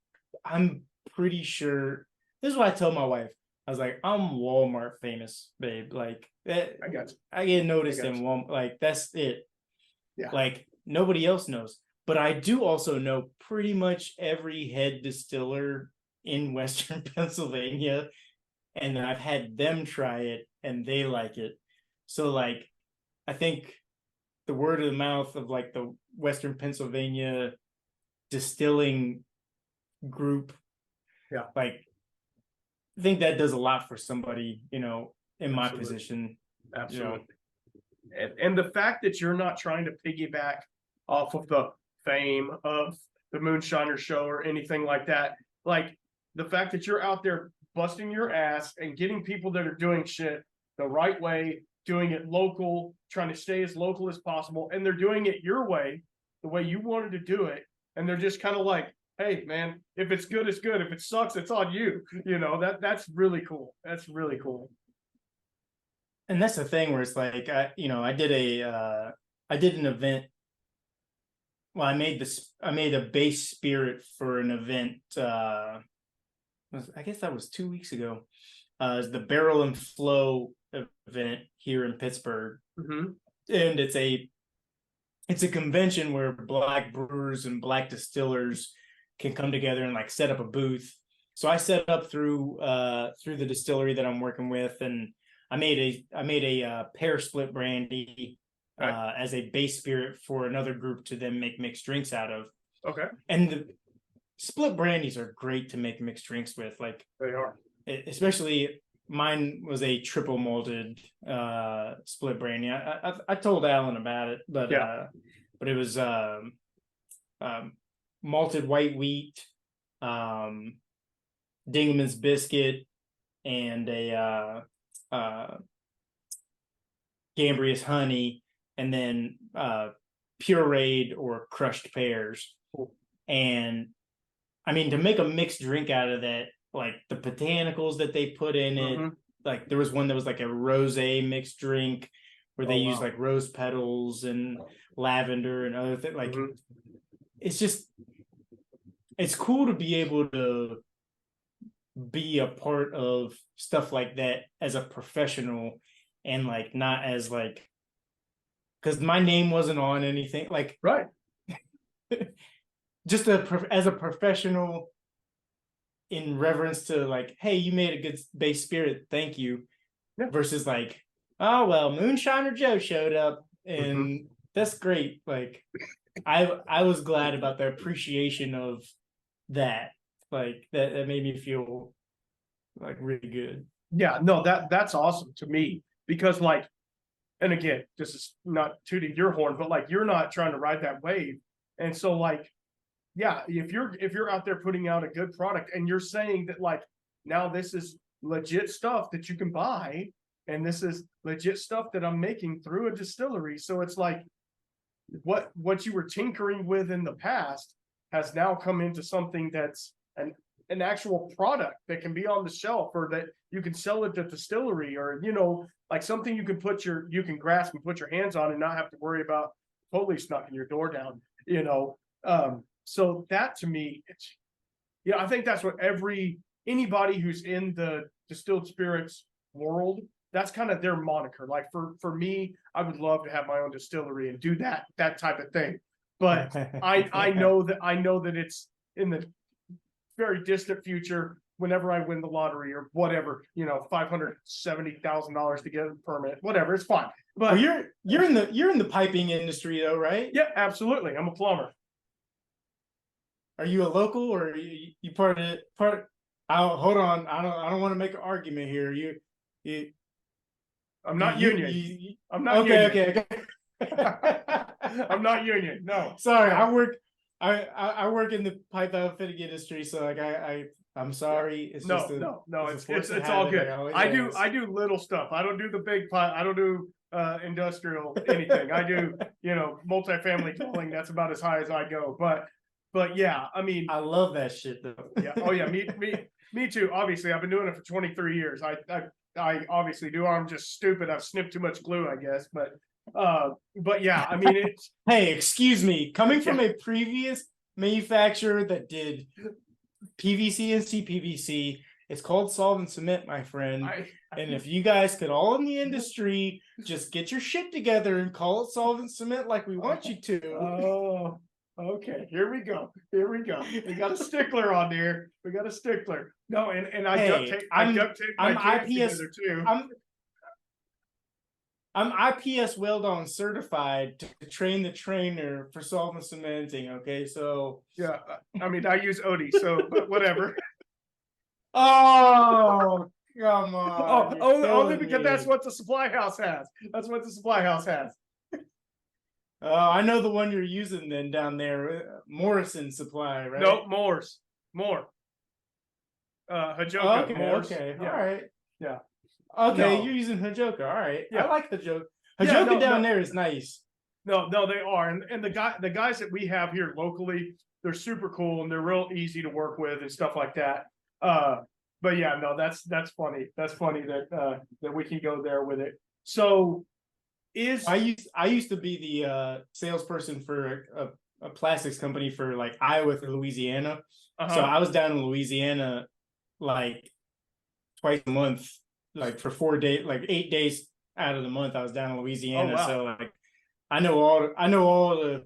Speaker 2: pretty sure. This is what I told my wife. I was like, I'm Walmart famous, babe. Like that,
Speaker 1: I got you.
Speaker 2: I get noticed
Speaker 1: I got
Speaker 2: in
Speaker 1: you.
Speaker 2: Walmart. Like that's it.
Speaker 1: Yeah.
Speaker 2: Like nobody else knows. But I do also know pretty much every head distiller in Western Pennsylvania, and I've had them try it and they like it. So like, I think the word of the mouth of like the Western Pennsylvania distilling group,
Speaker 1: Yeah.
Speaker 2: like I think that does a lot for somebody, in my
Speaker 1: Absolutely.
Speaker 2: position.
Speaker 1: Absolutely. And the fact that you're not trying to piggyback off of the fame of the Moonshiner Show or anything like that, like the fact that you're out there busting your ass and getting people that are doing shit the right way, doing it local, trying to stay as local as possible, and they're doing it your way, the way you wanted to do it, and they're just kind of like, hey man, if it's good, it's good. If it sucks, it's on you. That's really cool. That's really cool.
Speaker 2: And that's the thing where it's like, I did an event. Well, I made a base spirit for an event. I guess that was 2 weeks ago. It's the Barrel and Flow event here in Pittsburgh,
Speaker 1: Mm-hmm.
Speaker 2: and it's a convention where black brewers and black distillers can come together and like set up a booth. So I set up through the distillery that I'm working with, and I made a pear split brandy as a base spirit for another group to then make mixed drinks out of.
Speaker 1: Okay.
Speaker 2: And the split brandies are great to make mixed drinks with, like
Speaker 1: They are.
Speaker 2: especially mine was a triple malted split brandy. I told Alan about it, but
Speaker 1: Yeah.
Speaker 2: but it was malted white wheat, Dingman's biscuit, and a Gambrius honey, and then pureed or crushed pears. And I mean, to make a mixed drink out of that, like the botanicals that they put in it, like there was one that was like a rosé mixed drink where they used like rose petals and lavender and other things. Like it's cool to be able to be a part of stuff like that as a professional, and like not as like, because my name wasn't on anything, like
Speaker 1: right.
Speaker 2: Just as a professional, in reverence to like, hey, you made a good base spirit, thank you.
Speaker 1: Yeah.
Speaker 2: Versus like, oh well, Moonshiner Joe showed up and that's great. Like I was glad about the appreciation of that. Like that made me feel like really good.
Speaker 1: Yeah, no, that's awesome to me, because like, and again, this is not tooting your horn, but like you're not trying to ride that wave. And so like, yeah, if you're out there putting out a good product and you're saying that like, now this is legit stuff that you can buy, and this is legit stuff that I'm making through a distillery. So it's like what you were tinkering with in the past has now come into something that's an actual product that can be on the shelf, or that you can sell at the distillery, or like something you can grasp and put your hands on and not have to worry about police knocking your door down. So that to me, I think that's what anybody who's in the distilled spirits world, that's kind of their moniker. Like for me, I would love to have my own distillery and do that type of thing. But I know that it's in the very distant future, whenever I win the lottery or whatever, $570,000 to get a permit, whatever, it's fine. But
Speaker 2: you're in the piping industry though, right?
Speaker 1: Yeah, absolutely. I'm a plumber.
Speaker 2: Are you a local, or are you part of it? Hold on. I don't want to make an argument here.
Speaker 1: I'm not union. I'm not
Speaker 2: okay.
Speaker 1: I'm not union. No.
Speaker 2: Sorry, I work in the pipe outfitting industry, so like I'm sorry. It's
Speaker 1: no. It's all good. I do little stuff. I don't do the big pipe. I don't do industrial anything. I do multifamily dwelling. That's about as high as I go. But yeah, I mean,
Speaker 2: I love that shit though.
Speaker 1: Yeah. Oh yeah. Me too. Obviously, I've been doing it for 23 years. I obviously do. I'm just stupid. I've snipped too much glue, I guess. But yeah, I mean, it's.
Speaker 2: Hey, excuse me. Coming from a previous manufacturer that did PVC and CPVC, it's called solvent cement, my friend. And if you guys could all in the industry just get your shit together and call it solvent cement like we want you to.
Speaker 1: Oh. Okay, here we go. We got a stickler on there. No, and I duct tape my cans together too.
Speaker 2: I'm IPS Weld-On certified to train the trainer for solvent cementing. Okay, so
Speaker 1: yeah, I mean I use Odie, so but whatever.
Speaker 2: Oh, come on!
Speaker 1: Only because that's what the supply house has.
Speaker 2: I know the one you're using then down there, Morrison Supply, right?
Speaker 1: No, More. Hajoka.
Speaker 2: Okay,
Speaker 1: Moores.
Speaker 2: okay,
Speaker 1: Yeah.
Speaker 2: All right.
Speaker 1: Yeah.
Speaker 2: Okay,
Speaker 1: No.
Speaker 2: You're using Hajoka. All right.
Speaker 1: Yeah.
Speaker 2: I like Hajoka. Hajoka down there is nice.
Speaker 1: No, they are, and the guys that we have here locally, they're super cool and they're real easy to work with and stuff like that. But yeah, no, that's funny. That's funny that we can go there with it. So. I
Speaker 2: used to be the salesperson for a plastics company for like Iowa through Louisiana. So I was down in Louisiana like twice a month, like for 4 days, like 8 days out of the month I was down in Louisiana.
Speaker 1: Oh, wow.
Speaker 2: So like I know all the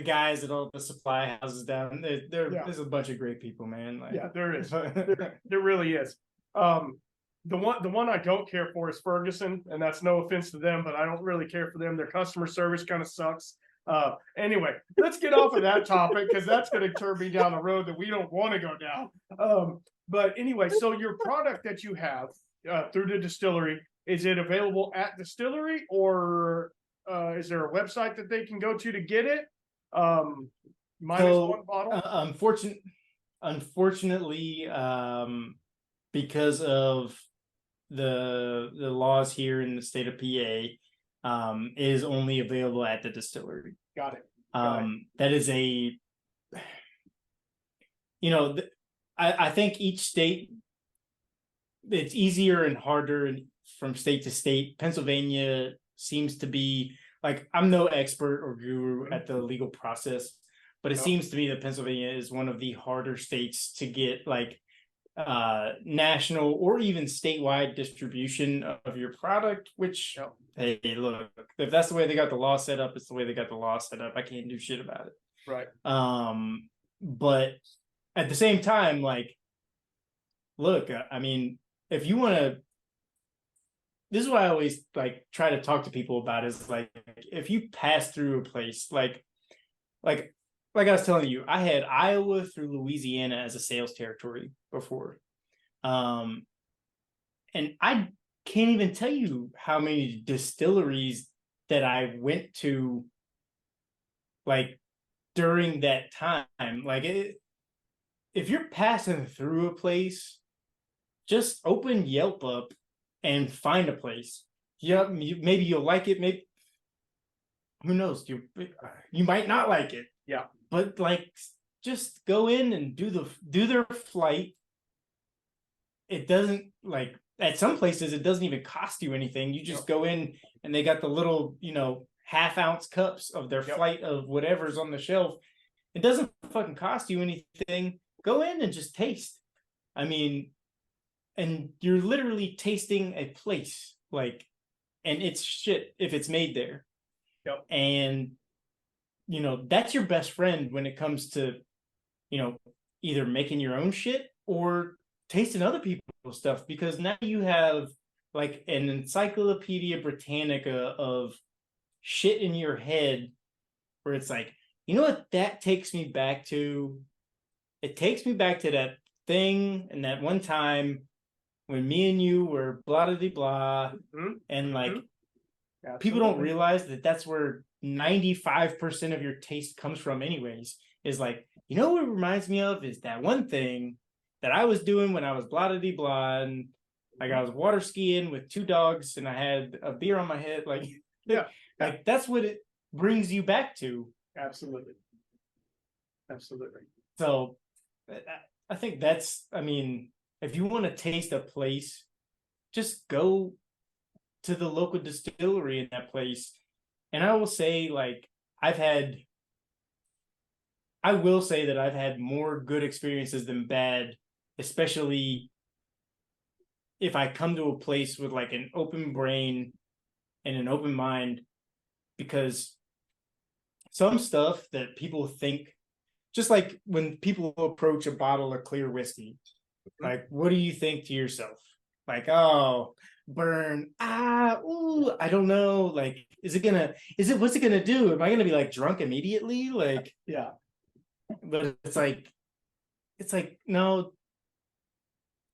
Speaker 2: guys at all the supply houses down there. There's a bunch of great people, man. Like,
Speaker 1: yeah, there is. there really is. The one I don't care for is Ferguson, and that's no offense to them, but I don't really care for them. Their customer service kind of sucks. Anyway, let's get off of that topic because that's going to turn me down a road that we don't want to go down. But anyway, so your product that you have through the distillery, is it available at distillery, or is there a website that they can go to get it? Minus one bottle.
Speaker 2: Unfortunately, because of the laws here in the state of PA, is only available at the distillery.
Speaker 1: Got it.
Speaker 2: That is a, I think each state, it's easier and harder from state to state. Pennsylvania seems to be like, I'm no expert or guru at the legal process, but it seems to me that Pennsylvania is one of the harder states to get like national or even statewide distribution of your product, which hey, look, if that's the way they got the law set up, it's the way they got the law set up. I can't do shit about it.
Speaker 1: Right.
Speaker 2: But at the same time, like, look, I mean, if you want to, this is what I always like try to talk to people about is like, if you pass through a place like I was telling you, I had Iowa through Louisiana as a sales territory before. And I can't even tell you how many distilleries that I went to like during that time. Like if you're passing through a place, just open Yelp up and find a place. Yep, maybe you'll like it. Maybe, who knows? You might not like it.
Speaker 1: Yeah.
Speaker 2: But like, just go in and do their flight. It doesn't, like, at some places it doesn't even cost you anything. You just go in and they got the little, half-ounce cups of their flight of whatever's on the shelf. It doesn't fucking cost you anything. Go in and just taste. I mean, and you're literally tasting a place, like, and it's shit if it's made there.
Speaker 1: Yep.
Speaker 2: And that's your best friend when it comes to, either making your own shit or tasting other people's stuff, because now you have like an Encyclopedia Britannica of shit in your head where it's like, you know what that takes me back to? It takes me back to that thing and that one time when me and you were blah blah blah, and like people don't realize that that's where 95% of your taste comes from anyways, is like, what it reminds me of is that one thing that I was doing when I was blah blah blah, and like I was water skiing with 2 dogs and I had a beer on my head, like like that's what it brings you back to.
Speaker 1: Absolutely.
Speaker 2: So I think that's, I mean, if you want to taste a place, just go to the local distillery in that place. And I will say, like, I will say that I've had more good experiences than bad, especially if I come to a place with like an open brain and an open mind, because some stuff that people think, just like when people approach a bottle of clear whiskey, like, what do you think to yourself? Like, oh, burn, ooh, I don't know. Like, what's it gonna do? Am I gonna be like drunk immediately? Like,
Speaker 1: yeah.
Speaker 2: But it's like, no,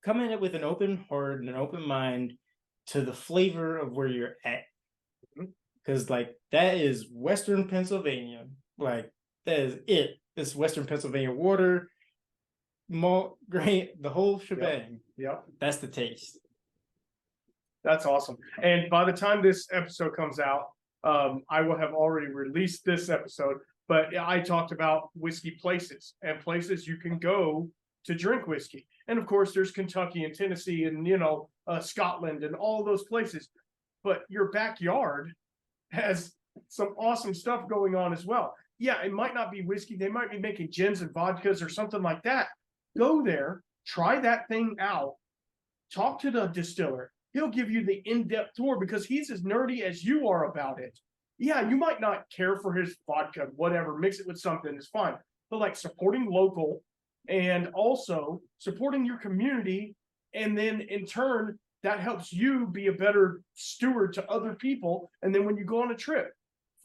Speaker 2: come in it with an open heart and an open mind to the flavor of where you're at. Because like, that is Western Pennsylvania. Like, that is it. It's Western Pennsylvania water, malt, grain, the whole shebang.
Speaker 1: Yep.
Speaker 2: That's the taste.
Speaker 1: That's awesome. And by the time this episode comes out, I will have already released this episode, but I talked about whiskey places and places you can go to drink whiskey. And of course, there's Kentucky and Tennessee and, Scotland and all those places. But your backyard has some awesome stuff going on as well. Yeah, it might not be whiskey. They might be making gins and vodkas or something like that. Go there, try that thing out, talk to the distiller. He'll give you the in-depth tour because he's as nerdy as you are about it. Yeah, you might not care for his vodka, whatever, mix it with something, it's fine. But like supporting local and also supporting your community, and then in turn, that helps you be a better steward to other people. And then when you go on a trip,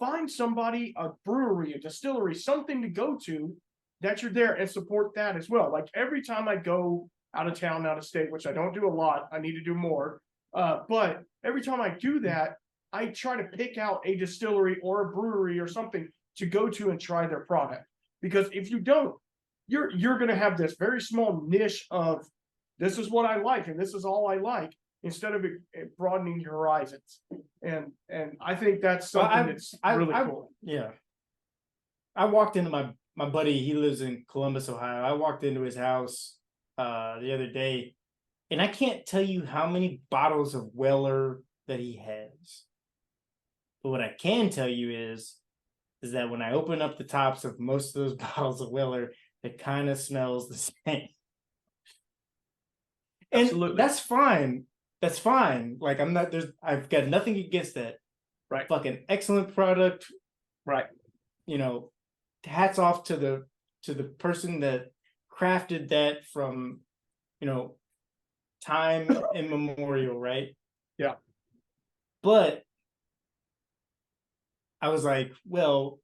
Speaker 1: find somebody, a brewery, a distillery, something to go to that you're there, and support that as well. Like every time I go out of town, out of state, which I don't do a lot, I need to do more. But every time I do that, I try to pick out a distillery or a brewery or something to go to and try their product. Because if you don't, you're going to have this very small niche of, this is what I like and this is all I like. instead of broadening your horizons. And I think that's something that's really cool.
Speaker 2: Yeah. I walked into my buddy, he lives in Columbus, Ohio. I walked into his house the other day, and I can't tell you how many bottles of Weller that he has. But what I can tell you is that when I open up the tops of most of those bottles of Weller, it kind of smells the same. And
Speaker 1: Absolutely.
Speaker 2: that's fine. That's fine. Like I've got nothing against that.
Speaker 1: Right.
Speaker 2: Fucking excellent product.
Speaker 1: Right.
Speaker 2: You know, hats off to the person that crafted that from, you know, time immemorial, right?
Speaker 1: Yeah.
Speaker 2: But I was like, well,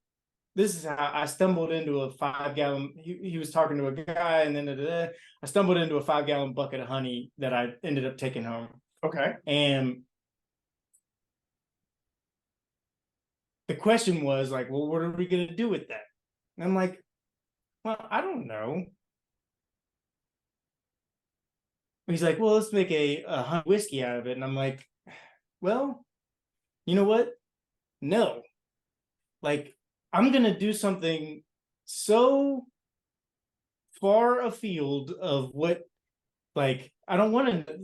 Speaker 2: this is how I stumbled into a 5-gallon. He was talking to a guy, and then I stumbled into a 5-gallon bucket of honey that I ended up taking home.
Speaker 1: Okay.
Speaker 2: And the question was like, well, what are we going to do with that? And I'm like, well, I don't know. He's like, well, let's make a honey whiskey out of it. And I'm like, well, you know what? No. Like, I'm going to do something so far afield of what, like, I don't want to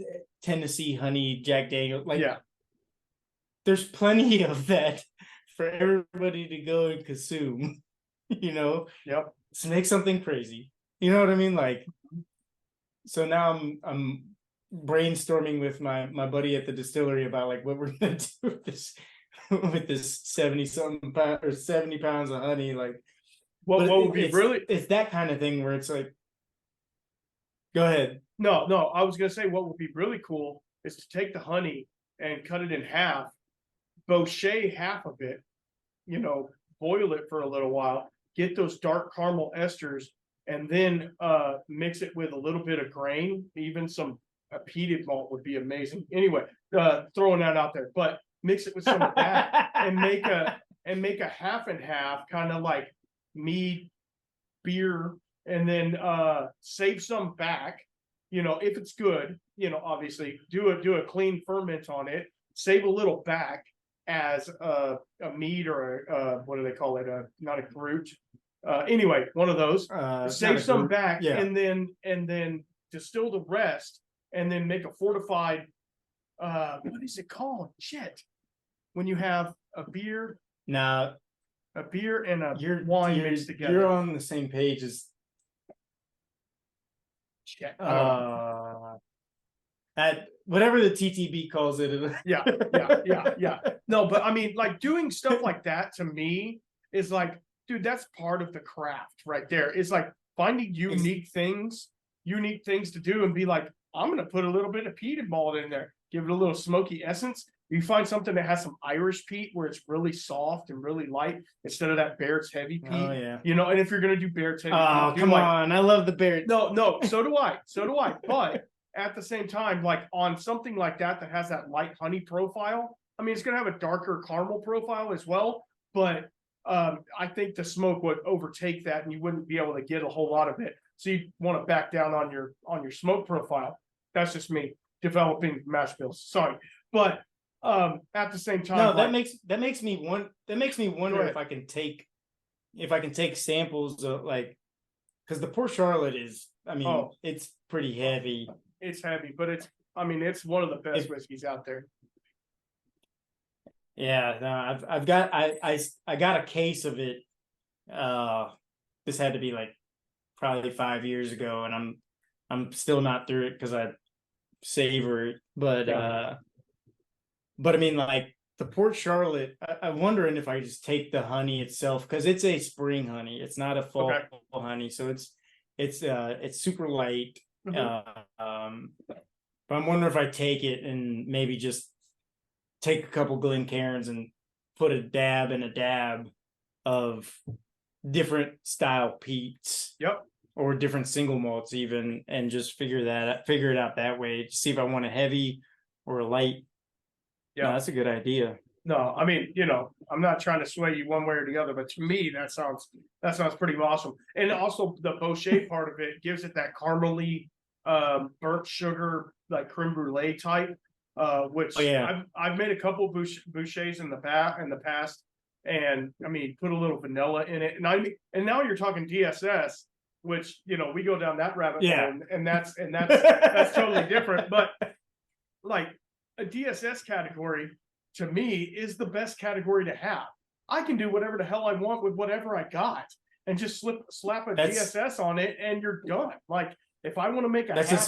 Speaker 2: Tennessee honey Jack Daniel. Like,
Speaker 1: yeah,
Speaker 2: there's plenty of that for everybody to go and consume, you know?
Speaker 1: Yep.
Speaker 2: To make something crazy. You know what I mean? Like, so now I'm brainstorming with my buddy at the distillery about like what we're gonna do with this 70-something pound or 70 pounds of honey. Like,
Speaker 1: what would be really?
Speaker 2: It's that kind of thing where it's like, go ahead.
Speaker 1: No, I was gonna say what would be really cool is to take the honey and cut it in half, bochet half of it, you know, boil it for a little while, get those dark caramel esters, and then mix it with a little bit of grain. Even some peated malt would be amazing. Anyway, throwing that out there, but mix it with some of that and make a half and half, kind of like mead beer, and then save some back. You know, if it's good, you know, obviously do a clean ferment on it, save a little back as a mead or what do they call it? Not a brute. Anyway, one of those. Save some back,
Speaker 2: yeah.
Speaker 1: and then distill the rest, and then make a fortified. What is it called? Shit. When you have a beer.
Speaker 2: Now,
Speaker 1: a beer and a wine mixed together.
Speaker 2: You're on the same page as.
Speaker 1: Shit.
Speaker 2: At whatever the TTB calls it.
Speaker 1: Yeah. No, but I mean, like doing stuff like that to me is like, dude, that's part of the craft right there. It's like finding unique things to do and be like, I'm going to put a little bit of peated malt in there, give it a little smoky essence. You find something that has some Irish peat where it's really soft and really light instead of that Baird's heavy peat.
Speaker 2: Oh, yeah.
Speaker 1: You know, and if you're going to do Baird's heavy
Speaker 2: peat, come on. I love the Baird.
Speaker 1: No, so do I. But at the same time, like on something like that has that light honey profile, I mean, it's going to have a darker caramel profile as well, but I think the smoke would overtake that and you wouldn't be able to get a whole lot of it. So you want to back down on your smoke profile. That's just me developing mash bills. Sorry. But at the same time,
Speaker 2: no, that makes me wonder if I can take samples of like, because the Port Charlotte is, I mean, it's pretty heavy.
Speaker 1: It's heavy, but it's one of the best whiskeys out there.
Speaker 2: Yeah, no, I got a case of it. This had to be like probably 5 years ago, and I'm still not through it because I savor it. But I mean, like the Port Charlotte, I'm wondering if I just take the honey itself, because it's a spring honey. It's not a fall honey, so it's super light.
Speaker 1: Mm-hmm.
Speaker 2: But I'm wondering if I take it and maybe just take a couple Glencairns and put a dab of different style peats.
Speaker 1: Yep.
Speaker 2: Or different single malts even, and just figure it out that way. See if I want a heavy or a light. Yeah, no, that's a good idea.
Speaker 1: No, I mean, you know, I'm not trying to sway you one way or the other, but to me, that sounds pretty awesome. And also the bochet part of it gives it that caramely, burnt sugar, like creme brulee type. which
Speaker 2: Oh, yeah.
Speaker 1: I've made a couple bouchées in the past, and I mean, put a little vanilla in it, and now you're talking DSS, which we go down that rabbit hole, and that's totally different. But like a DSS category to me is the best category to have. I can do whatever the hell I want with whatever I got, and just slap a DSS on it, and you're done. Like if I want to make
Speaker 2: that's a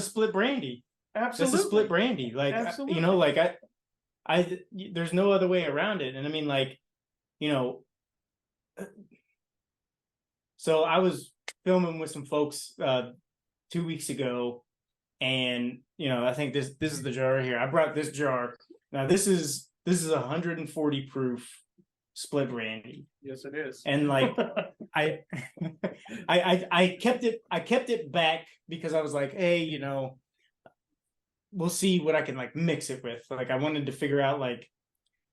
Speaker 2: split brandy.
Speaker 1: Absolutely,
Speaker 2: that's a split brandy. Like
Speaker 1: absolutely.
Speaker 2: like I there's no other way around it. And I mean, like, so I was filming with some folks 2 weeks ago, and I think this is the jar here. I brought this jar. Now this is 140 proof split brandy.
Speaker 1: Yes, it is.
Speaker 2: And like I kept it back because I was like, hey, we'll see what I can like mix it with. Like I wanted to figure out like,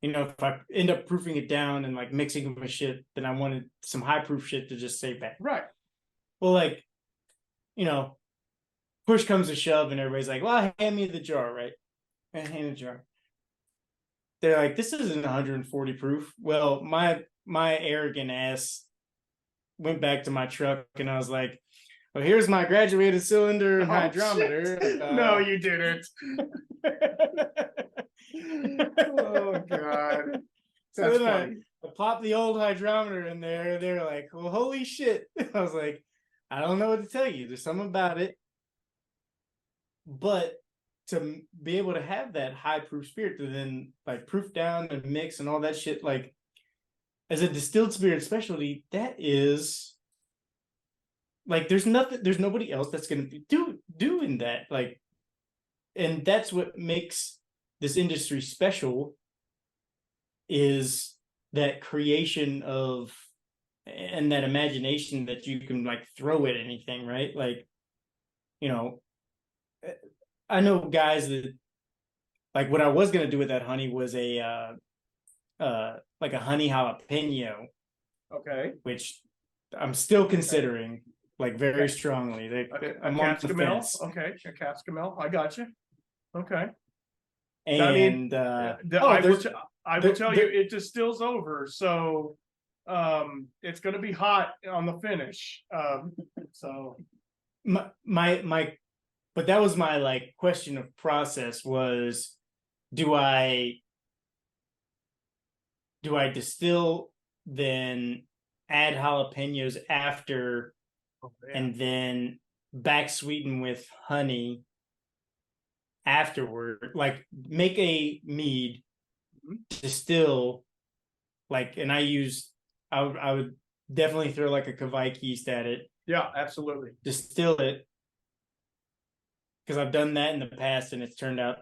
Speaker 2: if I end up proofing it down and like mixing it with shit, then I wanted some high proof shit to just stay back.
Speaker 1: Right.
Speaker 2: Well, like, push comes to shove and everybody's like, well, hand me the jar, right? And hand the jar. They're like, this isn't 140 proof. Well, my arrogant ass went back to my truck and I was like, well, here's my graduated cylinder and hydrometer.
Speaker 1: No, you didn't. Oh God. That's funny.
Speaker 2: I popped the old hydrometer in there. They're like, well, holy shit. I was like, I don't know what to tell you. There's something about it. But to be able to have that high proof spirit to then like proof down and mix and all that shit, like as a distilled spirit specialty, that is like there's nobody else that's gonna be doing that. Like, and that's what makes this industry special, is that creation of and that imagination that you can like throw at anything, right? Like, I know guys that like what I was gonna do with that honey was a like a honey jalapeno.
Speaker 1: Okay.
Speaker 2: Which I'm still considering like very strongly.
Speaker 1: A Cascamel. Okay, a Cascamel. I got you. Okay.
Speaker 2: And
Speaker 1: I will tell you, it distills over, so it's going to be hot on the finish. So
Speaker 2: but that was my like question of process was, do I distill, then add jalapenos after, and then back sweeten with honey afterward, like make a mead, distill, like, and I would definitely throw like a Kveik yeast at it.
Speaker 1: Yeah, absolutely.
Speaker 2: Distill it, because I've done that in the past and it's turned out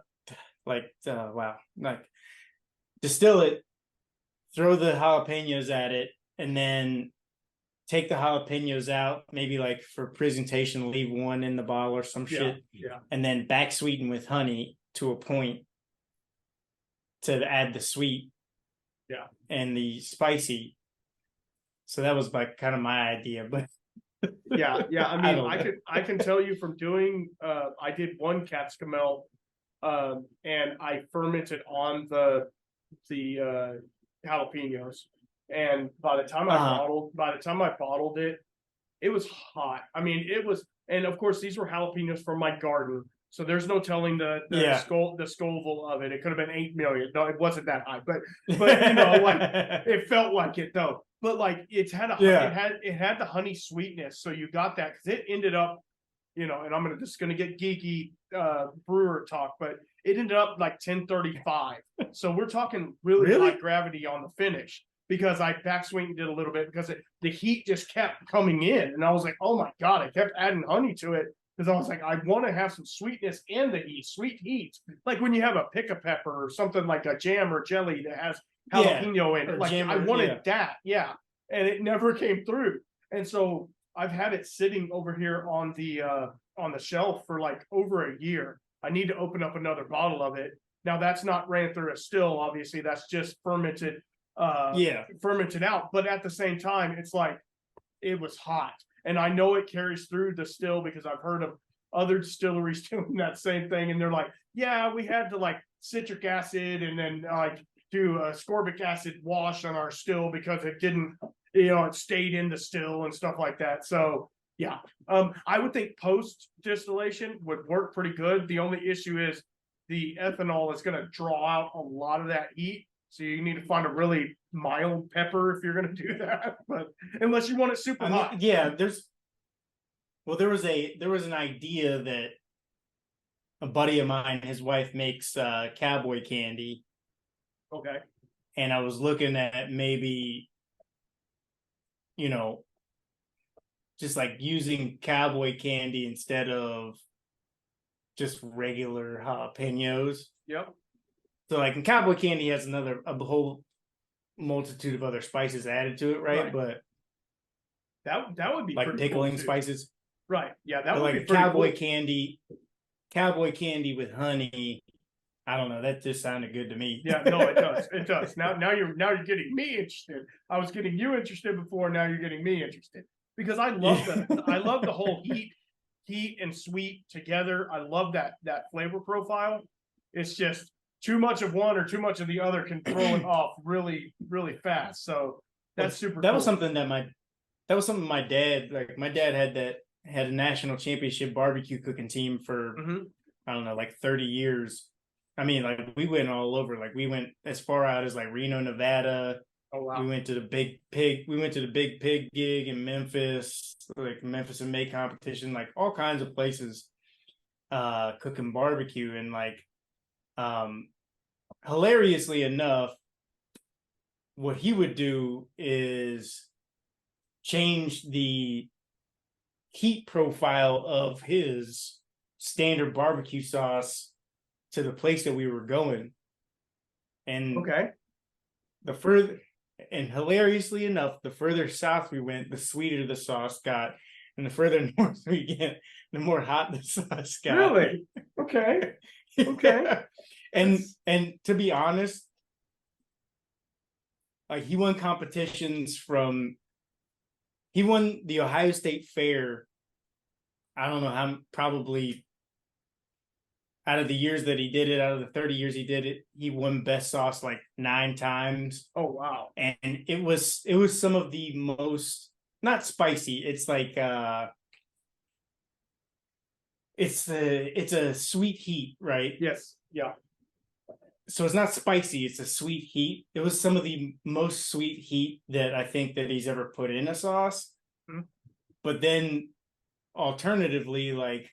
Speaker 2: like wow. Like distill it, throw the jalapenos at it, and then take the jalapenos out, maybe like for presentation, leave one in the bottle or some shit.
Speaker 1: Yeah.
Speaker 2: And then back sweeten with honey to a point to add the sweet.
Speaker 1: Yeah.
Speaker 2: And the spicy. So that was like kind of my idea, but
Speaker 1: yeah. I mean, I can tell you from doing I did one Cascamel and I fermented on the jalapenos. And by the time I bottled it, it was hot. I mean, it was, and of course these were jalapenos from my garden, so there's no telling the Scoville of it. It could have been 8 million. No, it wasn't that high, but like it felt like it though. But like it had the honey sweetness, so you got that because it ended up, and I'm just gonna get geeky brewer talk, but it ended up like 1035. So we're talking really high gravity on the finish. Because I back sweetened it a little bit because the heat just kept coming in. And I was like, oh my God, I kept adding honey to it because I was like, I want to have some sweetness and the heat, sweet heat. Like when you have a pick a pepper or something like a jam or jelly that has jalapeno in it. Like I wanted that. Yeah. And it never came through. And so I've had it sitting over here on the shelf for like over a year. I need to open up another bottle of it. Now that's not ran through a still, obviously. That's just fermented out, but at the same time it's like it was hot, and I know it carries through the still because I've heard of other distilleries doing that same thing, and they're like, yeah, we had to like citric acid and then like do a ascorbic acid wash on our still because it didn't, it stayed in the still and stuff like that. So yeah, I would think post distillation would work pretty good. The only issue is the ethanol is going to draw out a lot of that heat. So you need to find a really mild pepper if you're going to do that. But unless you want it super hot.
Speaker 2: Yeah, there was an idea that a buddy of mine, his wife makes cowboy candy.
Speaker 1: Okay.
Speaker 2: And I was looking at maybe, just like using cowboy candy instead of just regular jalapenos.
Speaker 1: Yep.
Speaker 2: So like, and cowboy candy has a whole multitude of other spices added to it, right? But
Speaker 1: that would be
Speaker 2: like pickling
Speaker 1: cool
Speaker 2: spices,
Speaker 1: right? Yeah, that would
Speaker 2: like
Speaker 1: be pretty
Speaker 2: cowboy
Speaker 1: cool.
Speaker 2: cowboy candy with honey. I don't know. That just sounded good to me.
Speaker 1: Yeah, no, it does. It does. Now you're getting me interested. I was getting you interested before. Now you're getting me interested because I love the whole heat and sweet together. I love that flavor profile. It's just too much of one or too much of the other can throw it off really, really fast. So that's super.
Speaker 2: That
Speaker 1: cool.
Speaker 2: was something my dad, like my dad had a national championship barbecue cooking team for I don't know, like 30 years. I mean, like we went all over. Like we went as far out as like Reno, Nevada.
Speaker 1: Oh wow.
Speaker 2: We went to the Big Pig. We went to the Big Pig gig in Memphis, like Memphis and May competition, like all kinds of places, cooking barbecue. And like, hilariously enough, what he would do is change the heat profile of his standard barbecue sauce to the place that we were going. And
Speaker 1: okay.
Speaker 2: Hilariously enough, the further south we went, the sweeter the sauce got. And the further north we get, the more hot the sauce got.
Speaker 1: Really? Okay. Okay.
Speaker 2: and to be honest, like he won competitions he won the Ohio State Fair. I don't know how, probably out of the years that he did it, out of the 30 years he did it, he won best sauce like 9 times.
Speaker 1: Oh wow.
Speaker 2: And it was some of the most, not spicy, it's like it's a sweet heat, right?
Speaker 1: Yes. Yeah.
Speaker 2: So it's not spicy, it's a sweet heat. It was some of the most sweet heat that I think that he's ever put in a sauce.
Speaker 1: Mm-hmm.
Speaker 2: But then alternatively, like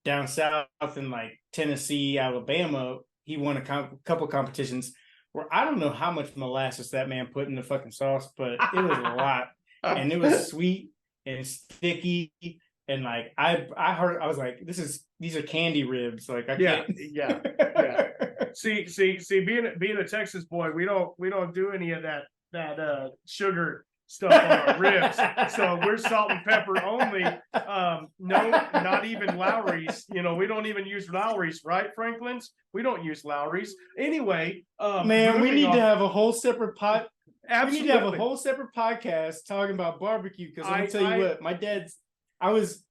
Speaker 2: down south in like Tennessee, Alabama, he won a couple competitions where I don't know how much molasses that man put in the fucking sauce, but it was a lot. And it was sweet and sticky. And like I was like, these are candy ribs. Like I can't.
Speaker 1: Yeah. See, being a Texas boy, we don't do any of that sugar stuff on our ribs. So we're salt and pepper only. No, not even Lowry's. We don't even use Lowry's, right, Franklin's? We don't use Lowry's. Anyway,
Speaker 2: man, we need to have a whole separate
Speaker 1: Absolutely.
Speaker 2: We need to have a whole separate podcast talking about barbecue, because let me tell you what, my dad's I was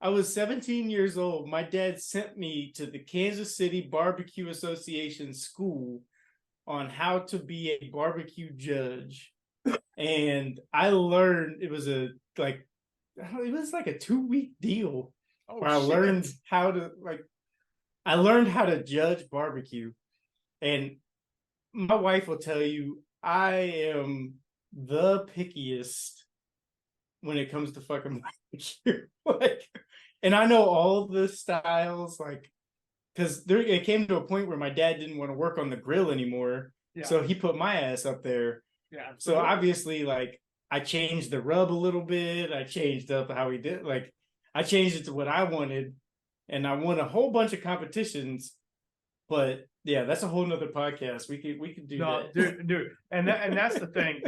Speaker 2: 17 years old. My dad sent me to the Kansas City Barbecue Association school on how to be a barbecue judge. And I learned it was like a 2-week deal where I learned how to judge barbecue. And my wife will tell you I am the pickiest when it comes to fucking barbecue. And I know all the styles, like, because it came to a point where my dad didn't want to work on the grill anymore. Yeah. So he put my ass up there. Yeah. So obviously, like, I changed the rub a little bit. I changed up how he did. Like, I changed it to what I wanted, and I won a whole bunch of competitions. But yeah, that's a whole nother podcast. We could do that,
Speaker 1: dude. And that's the thing.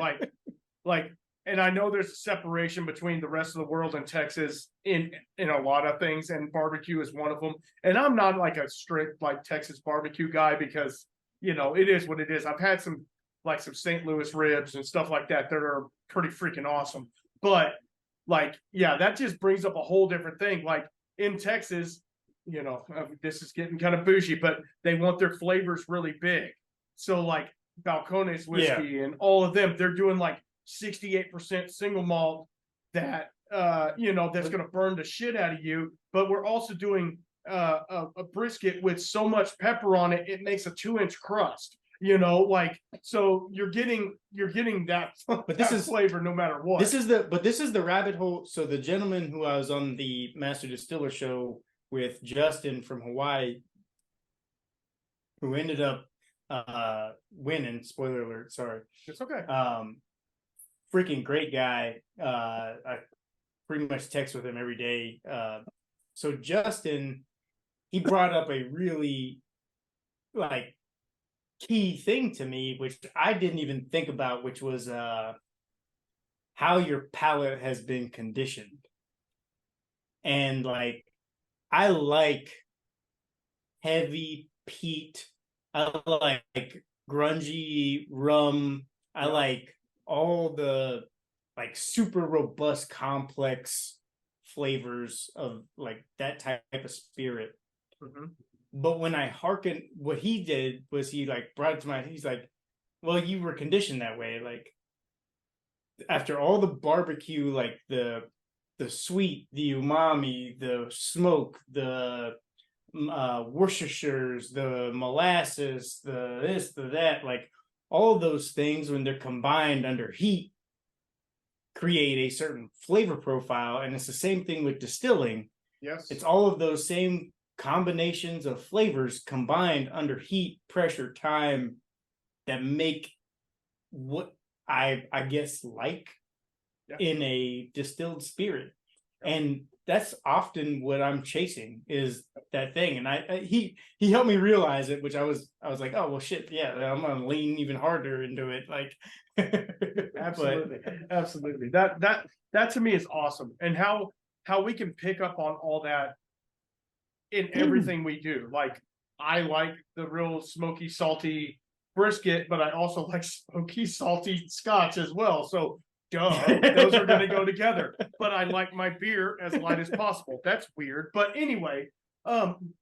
Speaker 1: Like, and I know there's a separation between the rest of the world and Texas in a lot of things, and barbecue is one of them. And I'm not like a strict like Texas barbecue guy, because it is what it is. I've had some St. Louis ribs and stuff like that are pretty freaking awesome. But like, yeah, that just brings up a whole different thing. Like in Texas, this is getting kind of bougie, but they want their flavors really big. So like Balcones whiskey and all of them, they're doing like 68% single malt that that's going to burn the shit out of you. But we're also doing a brisket with so much pepper on it, it makes a 2-inch crust. So you're getting that,
Speaker 2: but this is
Speaker 1: flavor no matter what.
Speaker 2: This is the rabbit hole. So the gentleman who I was on the Master Distiller show with, Justin from Hawaii, who ended up winning. Spoiler alert, sorry.
Speaker 1: It's okay.
Speaker 2: Freaking great guy. I pretty much text with him every day. So Justin, he brought up a really like key thing to me, which I didn't even think about, which was how your palate has been conditioned. And like, I like heavy peat, I like grungy rum, I like all the like super robust complex flavors of like that type of spirit. But when I hearken, what he did was he like brought it to my, he's like, well, you were conditioned that way. Like after all the barbecue, like the sweet, the umami, the smoke, the Worcestershires, the molasses, the this, the that, like all those things when they're combined under heat create a certain flavor profile. And it's the same thing with distilling.
Speaker 1: Yes.
Speaker 2: It's all of those same combinations of flavors combined under heat, pressure, time that make what I guess like in a distilled spirit. And that's often what I'm chasing, is that thing. And he helped me realize it, which I was like, oh well shit, yeah, I'm gonna lean even harder into it. Like
Speaker 1: absolutely. Absolutely. That to me is awesome. And how we can pick up on all that in everything we do. Like I like the real smoky, salty brisket, but I also like smoky, salty scotch as well. So those are going to go together. But I like my beer as light as possible. That's weird. But anyway,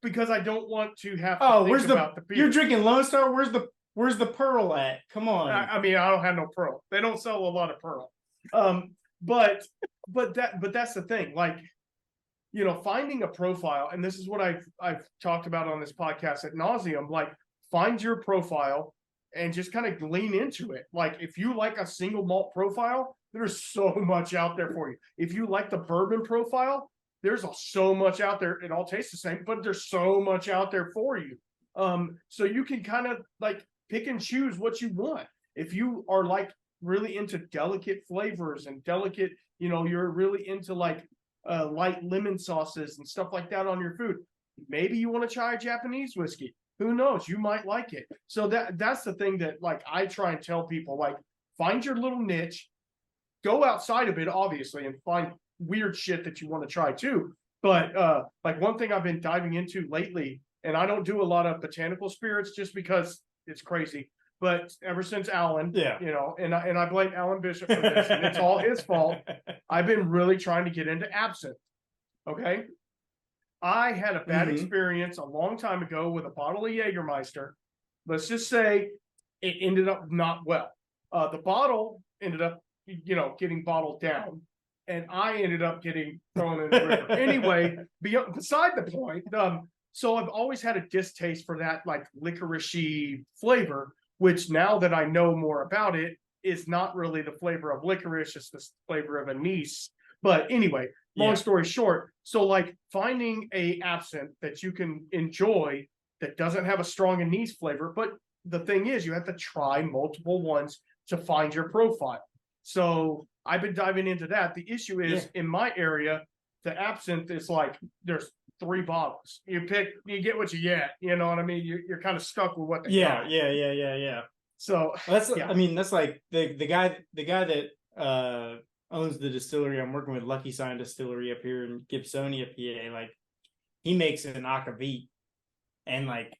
Speaker 1: because I don't want to have to think about the beer.
Speaker 2: You're drinking Lone Star? Where's the Pearl at? Come on.
Speaker 1: I mean, I don't have no Pearl. They don't sell a lot of Pearl. But that's the thing. Like, finding a profile, and this is what I've talked about on this podcast ad nauseum. Like, find your profile and just kind of lean into it. Like, if you like a single malt profile, there's so much out there for you. If you like the bourbon profile, there's so much out there. It all tastes the same, but there's so much out there for you. So you can kind of like pick and choose what you want. If you are like really into delicate flavors and delicate, you're really into like light lemon sauces and stuff like that on your food, maybe you want to try a Japanese whiskey. Who knows? You might like it. So that's the thing that like I try and tell people, like, find your little niche, go outside of it, obviously, and find weird shit that you want to try too. But like one thing I've been diving into lately, and I don't do a lot of botanical spirits just because it's crazy. But ever since Alan, and I blame Alan Bishop for this, and it's all his fault. I've been really trying to get into absinthe. Okay. I had a bad experience a long time ago with a bottle of Jägermeister. Let's just say it ended up not well. The bottle ended up, getting bottled down, and I ended up getting thrown in the river. Anyway, beside the point. So I've always had a distaste for that like licorice-y flavor, which now that I know more about it, is not really the flavor of licorice, it's the flavor of anise. But anyway, long story short, so like finding a absinthe that you can enjoy that doesn't have a strong anise flavor, but the thing is you have to try multiple ones to find your profile. So I've been diving into that. The issue is in my area, the absinthe is like there's 3 bottles. You get what you get. You know what I mean? You're kind of stuck with what they got.
Speaker 2: Yeah.
Speaker 1: So
Speaker 2: that's I mean, that's like the guy that owns the distillery I'm working with, Lucky Sign Distillery up here in Gibsonia, PA. Like, he makes an akavit, and like,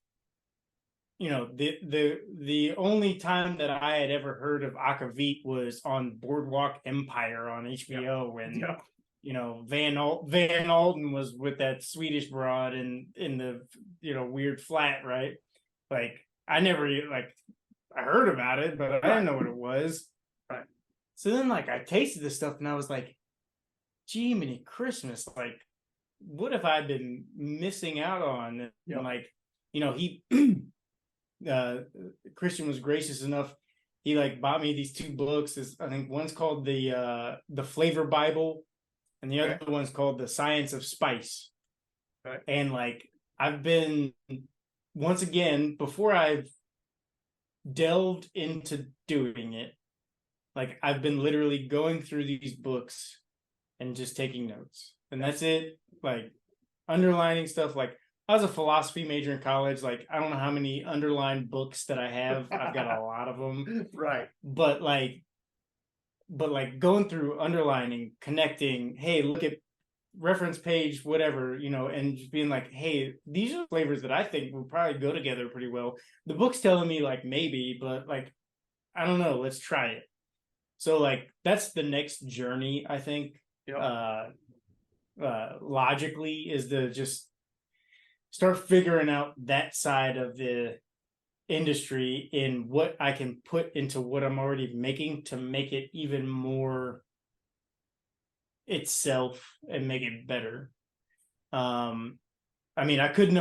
Speaker 2: the only time that I had ever heard of akavit was on Boardwalk Empire on HBO when Van Alden was with that Swedish broad in the weird flat, right? Like I never I heard about it, but I didn't know what it was.
Speaker 1: Right.
Speaker 2: So then I tasted this stuff and I was like, gee, many Christmas, what have I been missing out on?
Speaker 1: Yeah.
Speaker 2: And he Christian was gracious enough. He bought me these 2 books. I think one's called the Flavor Bible, and the other one's called The Science of Spice.
Speaker 1: Okay.
Speaker 2: And I've been, once again, before I've delved into doing it, I've been literally going through these books and just taking notes, and that's it. Underlining stuff. I was a philosophy major in college. I don't know how many underlined books that I have. I've got a lot of them.
Speaker 1: Right.
Speaker 2: But going through, underlining, connecting, hey, look at reference page, whatever, and just being hey, these are flavors that I think will probably go together pretty well. The book's telling me maybe, but I don't know, let's try it. So that's the next journey, I think.
Speaker 1: Yep.
Speaker 2: Logically is to just start figuring out that side of the industry in what I can put into what I'm already making to make it even more itself and make it better. I mean, I can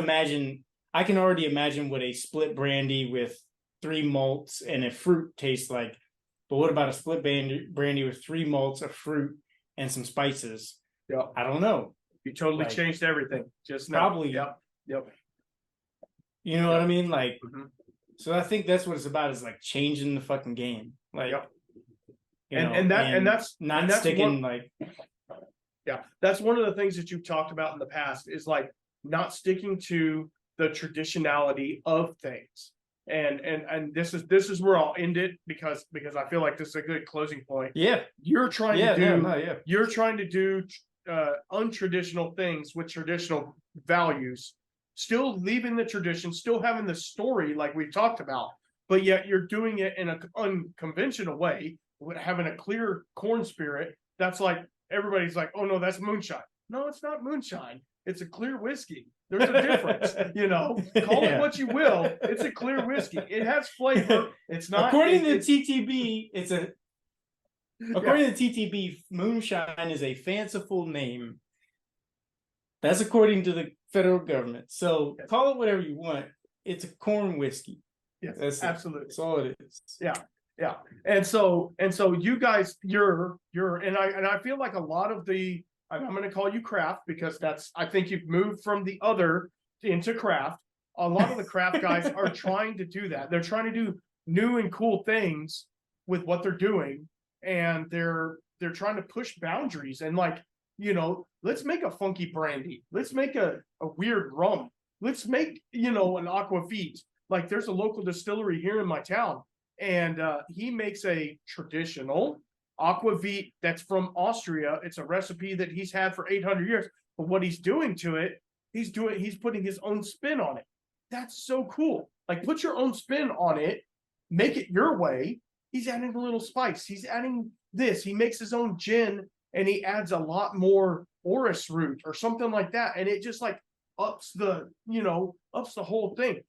Speaker 2: already imagine what a split brandy with 3 malts and a fruit tastes like, but what about a split brandy with 3 malts, a fruit, and some spices?
Speaker 1: Yeah.
Speaker 2: I don't know.
Speaker 1: You totally changed everything just now.
Speaker 2: Probably.
Speaker 1: Yep.
Speaker 2: You know what I mean?
Speaker 1: Mm-hmm.
Speaker 2: So I think that's what it's about, is changing the fucking game.
Speaker 1: Yep.
Speaker 2: That's sticking
Speaker 1: yeah, that's one of the things that you've talked about in the past, is not sticking to the traditionality of things. And this is where I'll end it, because I feel like this is a good closing point.
Speaker 2: Yeah.
Speaker 1: You're trying to do untraditional things with traditional values, still leaving the tradition, still having the story like we've talked about, but yet you're doing it in an unconventional way, having a clear corn spirit. That's everybody's oh no, that's moonshine. No, it's not moonshine. It's a clear whiskey. There's a difference, Call it what you will. It's a clear whiskey. It has flavor. It's not.
Speaker 2: According to TTB, according to TTB, moonshine is a fanciful name. That's according to the federal government. So call it whatever you want. It's a corn whiskey.
Speaker 1: Yes,
Speaker 2: that's
Speaker 1: absolutely.
Speaker 2: That's all it is.
Speaker 1: Yeah. And so you guys, I feel like a lot of the, I'm going to call you craft, because I think you've moved from the other into craft. A lot of the craft guys are trying to do that. They're trying to do new and cool things with what they're doing. And they're trying to push boundaries and let's make a funky brandy. Let's make a weird rum. Let's make, an aquavit. There's a local distillery here in my town, and he makes a traditional aquavit that's from Austria. It's a recipe that he's had for 800 years. But what he's doing to it, he's putting his own spin on it. That's so cool. Put your own spin on it, make it your way. He's adding a little spice. He's adding this. He makes his own gin, and he adds a lot more orris root or something like that. And it just ups the whole thing.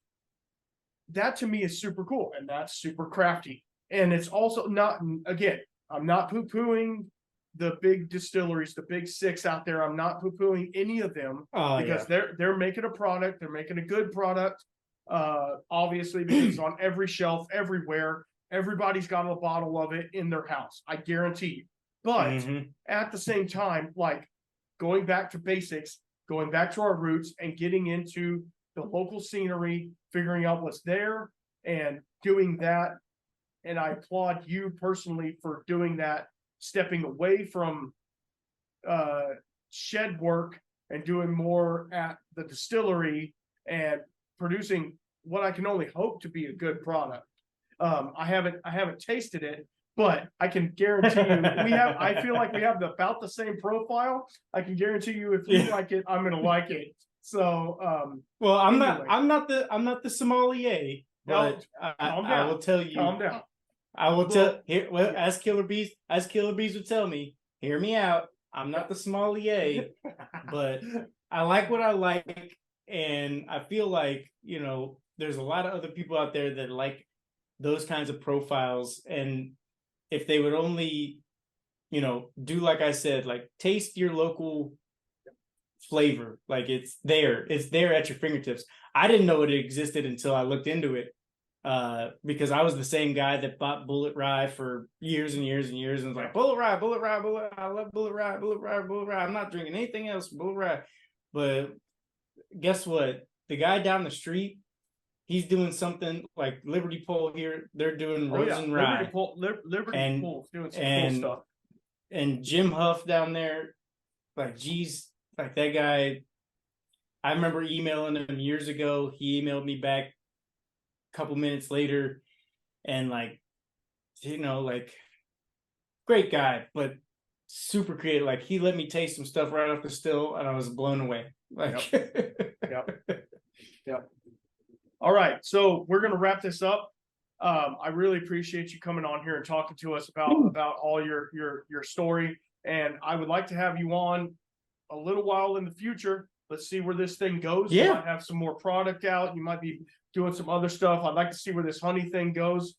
Speaker 1: That to me is super cool, and that's super crafty. And it's also not, again, I'm not poo-pooing the big distilleries, the big 6 out there. I'm not poo-pooing any of them, because they're making a product. They're making a good product. Obviously, because it's on every shelf, everywhere. Everybody's got a bottle of it in their house. I guarantee you. But at the same time, going back to basics, going back to our roots, and getting into the local scenery, figuring out what's there and doing that. And I applaud you personally for doing that, stepping away from shed work and doing more at the distillery and producing what I can only hope to be a good product. I haven't tasted it, but I can guarantee you I feel like we have about the same profile. I can guarantee you, if you like it, I'm gonna like it. So
Speaker 2: well, I'm not the sommelier, but I will tell you.
Speaker 1: Calm down.
Speaker 2: I will tell here. Well, as Killer Bees would tell me, hear me out. I'm not the sommelier, but I like what I like. And I feel like, you know, there's a lot of other people out there that like those kinds of profiles. And if they would only, you know, do like I said, like taste your local flavor, like it's there at your fingertips. I didn't know it existed until I looked into it, because I was the same guy that bought Bullet Rye for years and years and years, and was like, Bullet Rye, Bullet Rye, Bullet, I love Bullet Rye, Bullet Rye, Bullet Rye. I'm not drinking anything else, Bullet Rye. But guess what? The guy down the street, he's doing something like Liberty Pole here. They're doing Rose and Rye.
Speaker 1: Liberty Pole's doing some cool stuff.
Speaker 2: And Jim Huff down there, like, geez, like that guy. I remember emailing him years ago. He emailed me back a couple minutes later, and like, you know, like, great guy, but super creative. Like, he let me taste some stuff right off the still, and I was blown away. Like,
Speaker 1: Yep. All right, so we're gonna wrap this up. I really appreciate you coming on here and talking to us about all your story, and I would like to have you on a little while in the future. Let's see where this thing goes.
Speaker 2: Yeah.
Speaker 1: You might have some more product out. You might be doing some other stuff. I'd like to see where this honey thing goes.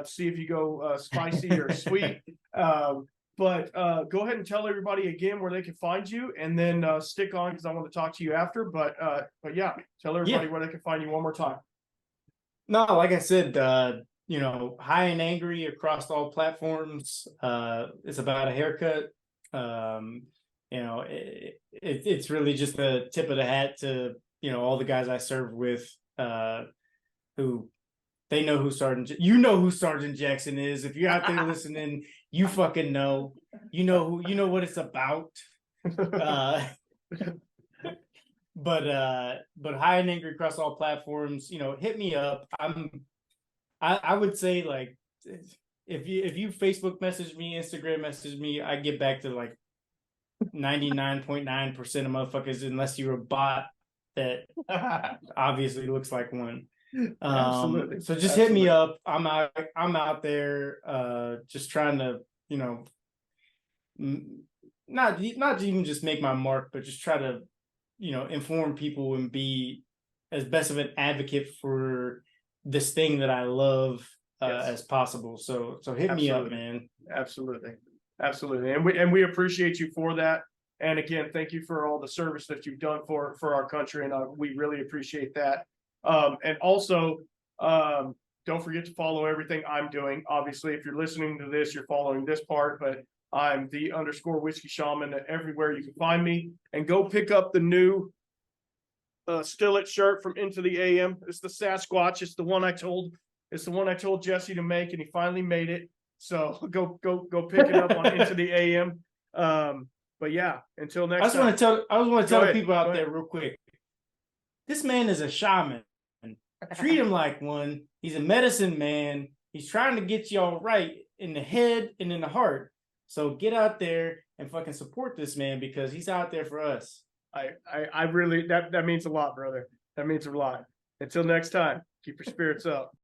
Speaker 1: See if you go spicy or sweet. But go ahead and tell everybody again where they can find you, and then stick on because I want to talk to you after. But yeah, tell everybody where they can find you one more time.
Speaker 2: No, like I said, you know, High and Angry across all platforms. It's about a haircut. You know, it's really just the tip of the hat to, you know, all the guys I serve with, who they know who Sergeant, you know who Sergeant Jackson is. If you're out there listening, you fucking know, you know what it's about. But High and Angry across all platforms, you know, hit me up. I would say, like, if you Facebook message me, Instagram message me, I get back to like 99.9% of motherfuckers, unless you're a bot that obviously looks like one.
Speaker 1: Absolutely.
Speaker 2: So just hit me up. I'm out there, just trying to, you know, not even just make my mark, but just try to, you know, inform people and be as best of an advocate for this thing that I love as possible. So hit me up, man.
Speaker 1: Absolutely. And we appreciate you for that. And again, thank you for all the service that you've done for our country, and we really appreciate that. And also, don't forget to follow everything I'm doing. Obviously, if you're listening to this, you're following this part, but I'm _whiskey shaman everywhere you can find me. And go pick up the new Stillet shirt from Into the AM. It's the Sasquatch. It's the one I told Jesse to make, and he finally made it. So go pick it up on Into the AM. But yeah, until next time. I just want to tell the people out there real quick.
Speaker 2: This man is a shaman. Treat him like one. He's a medicine man. He's trying to get y'all right in the head and in the heart. So get out there and fucking support this man, because he's out there for us.
Speaker 1: I really, that means a lot, brother. That means a lot. Until next time, keep your spirits up.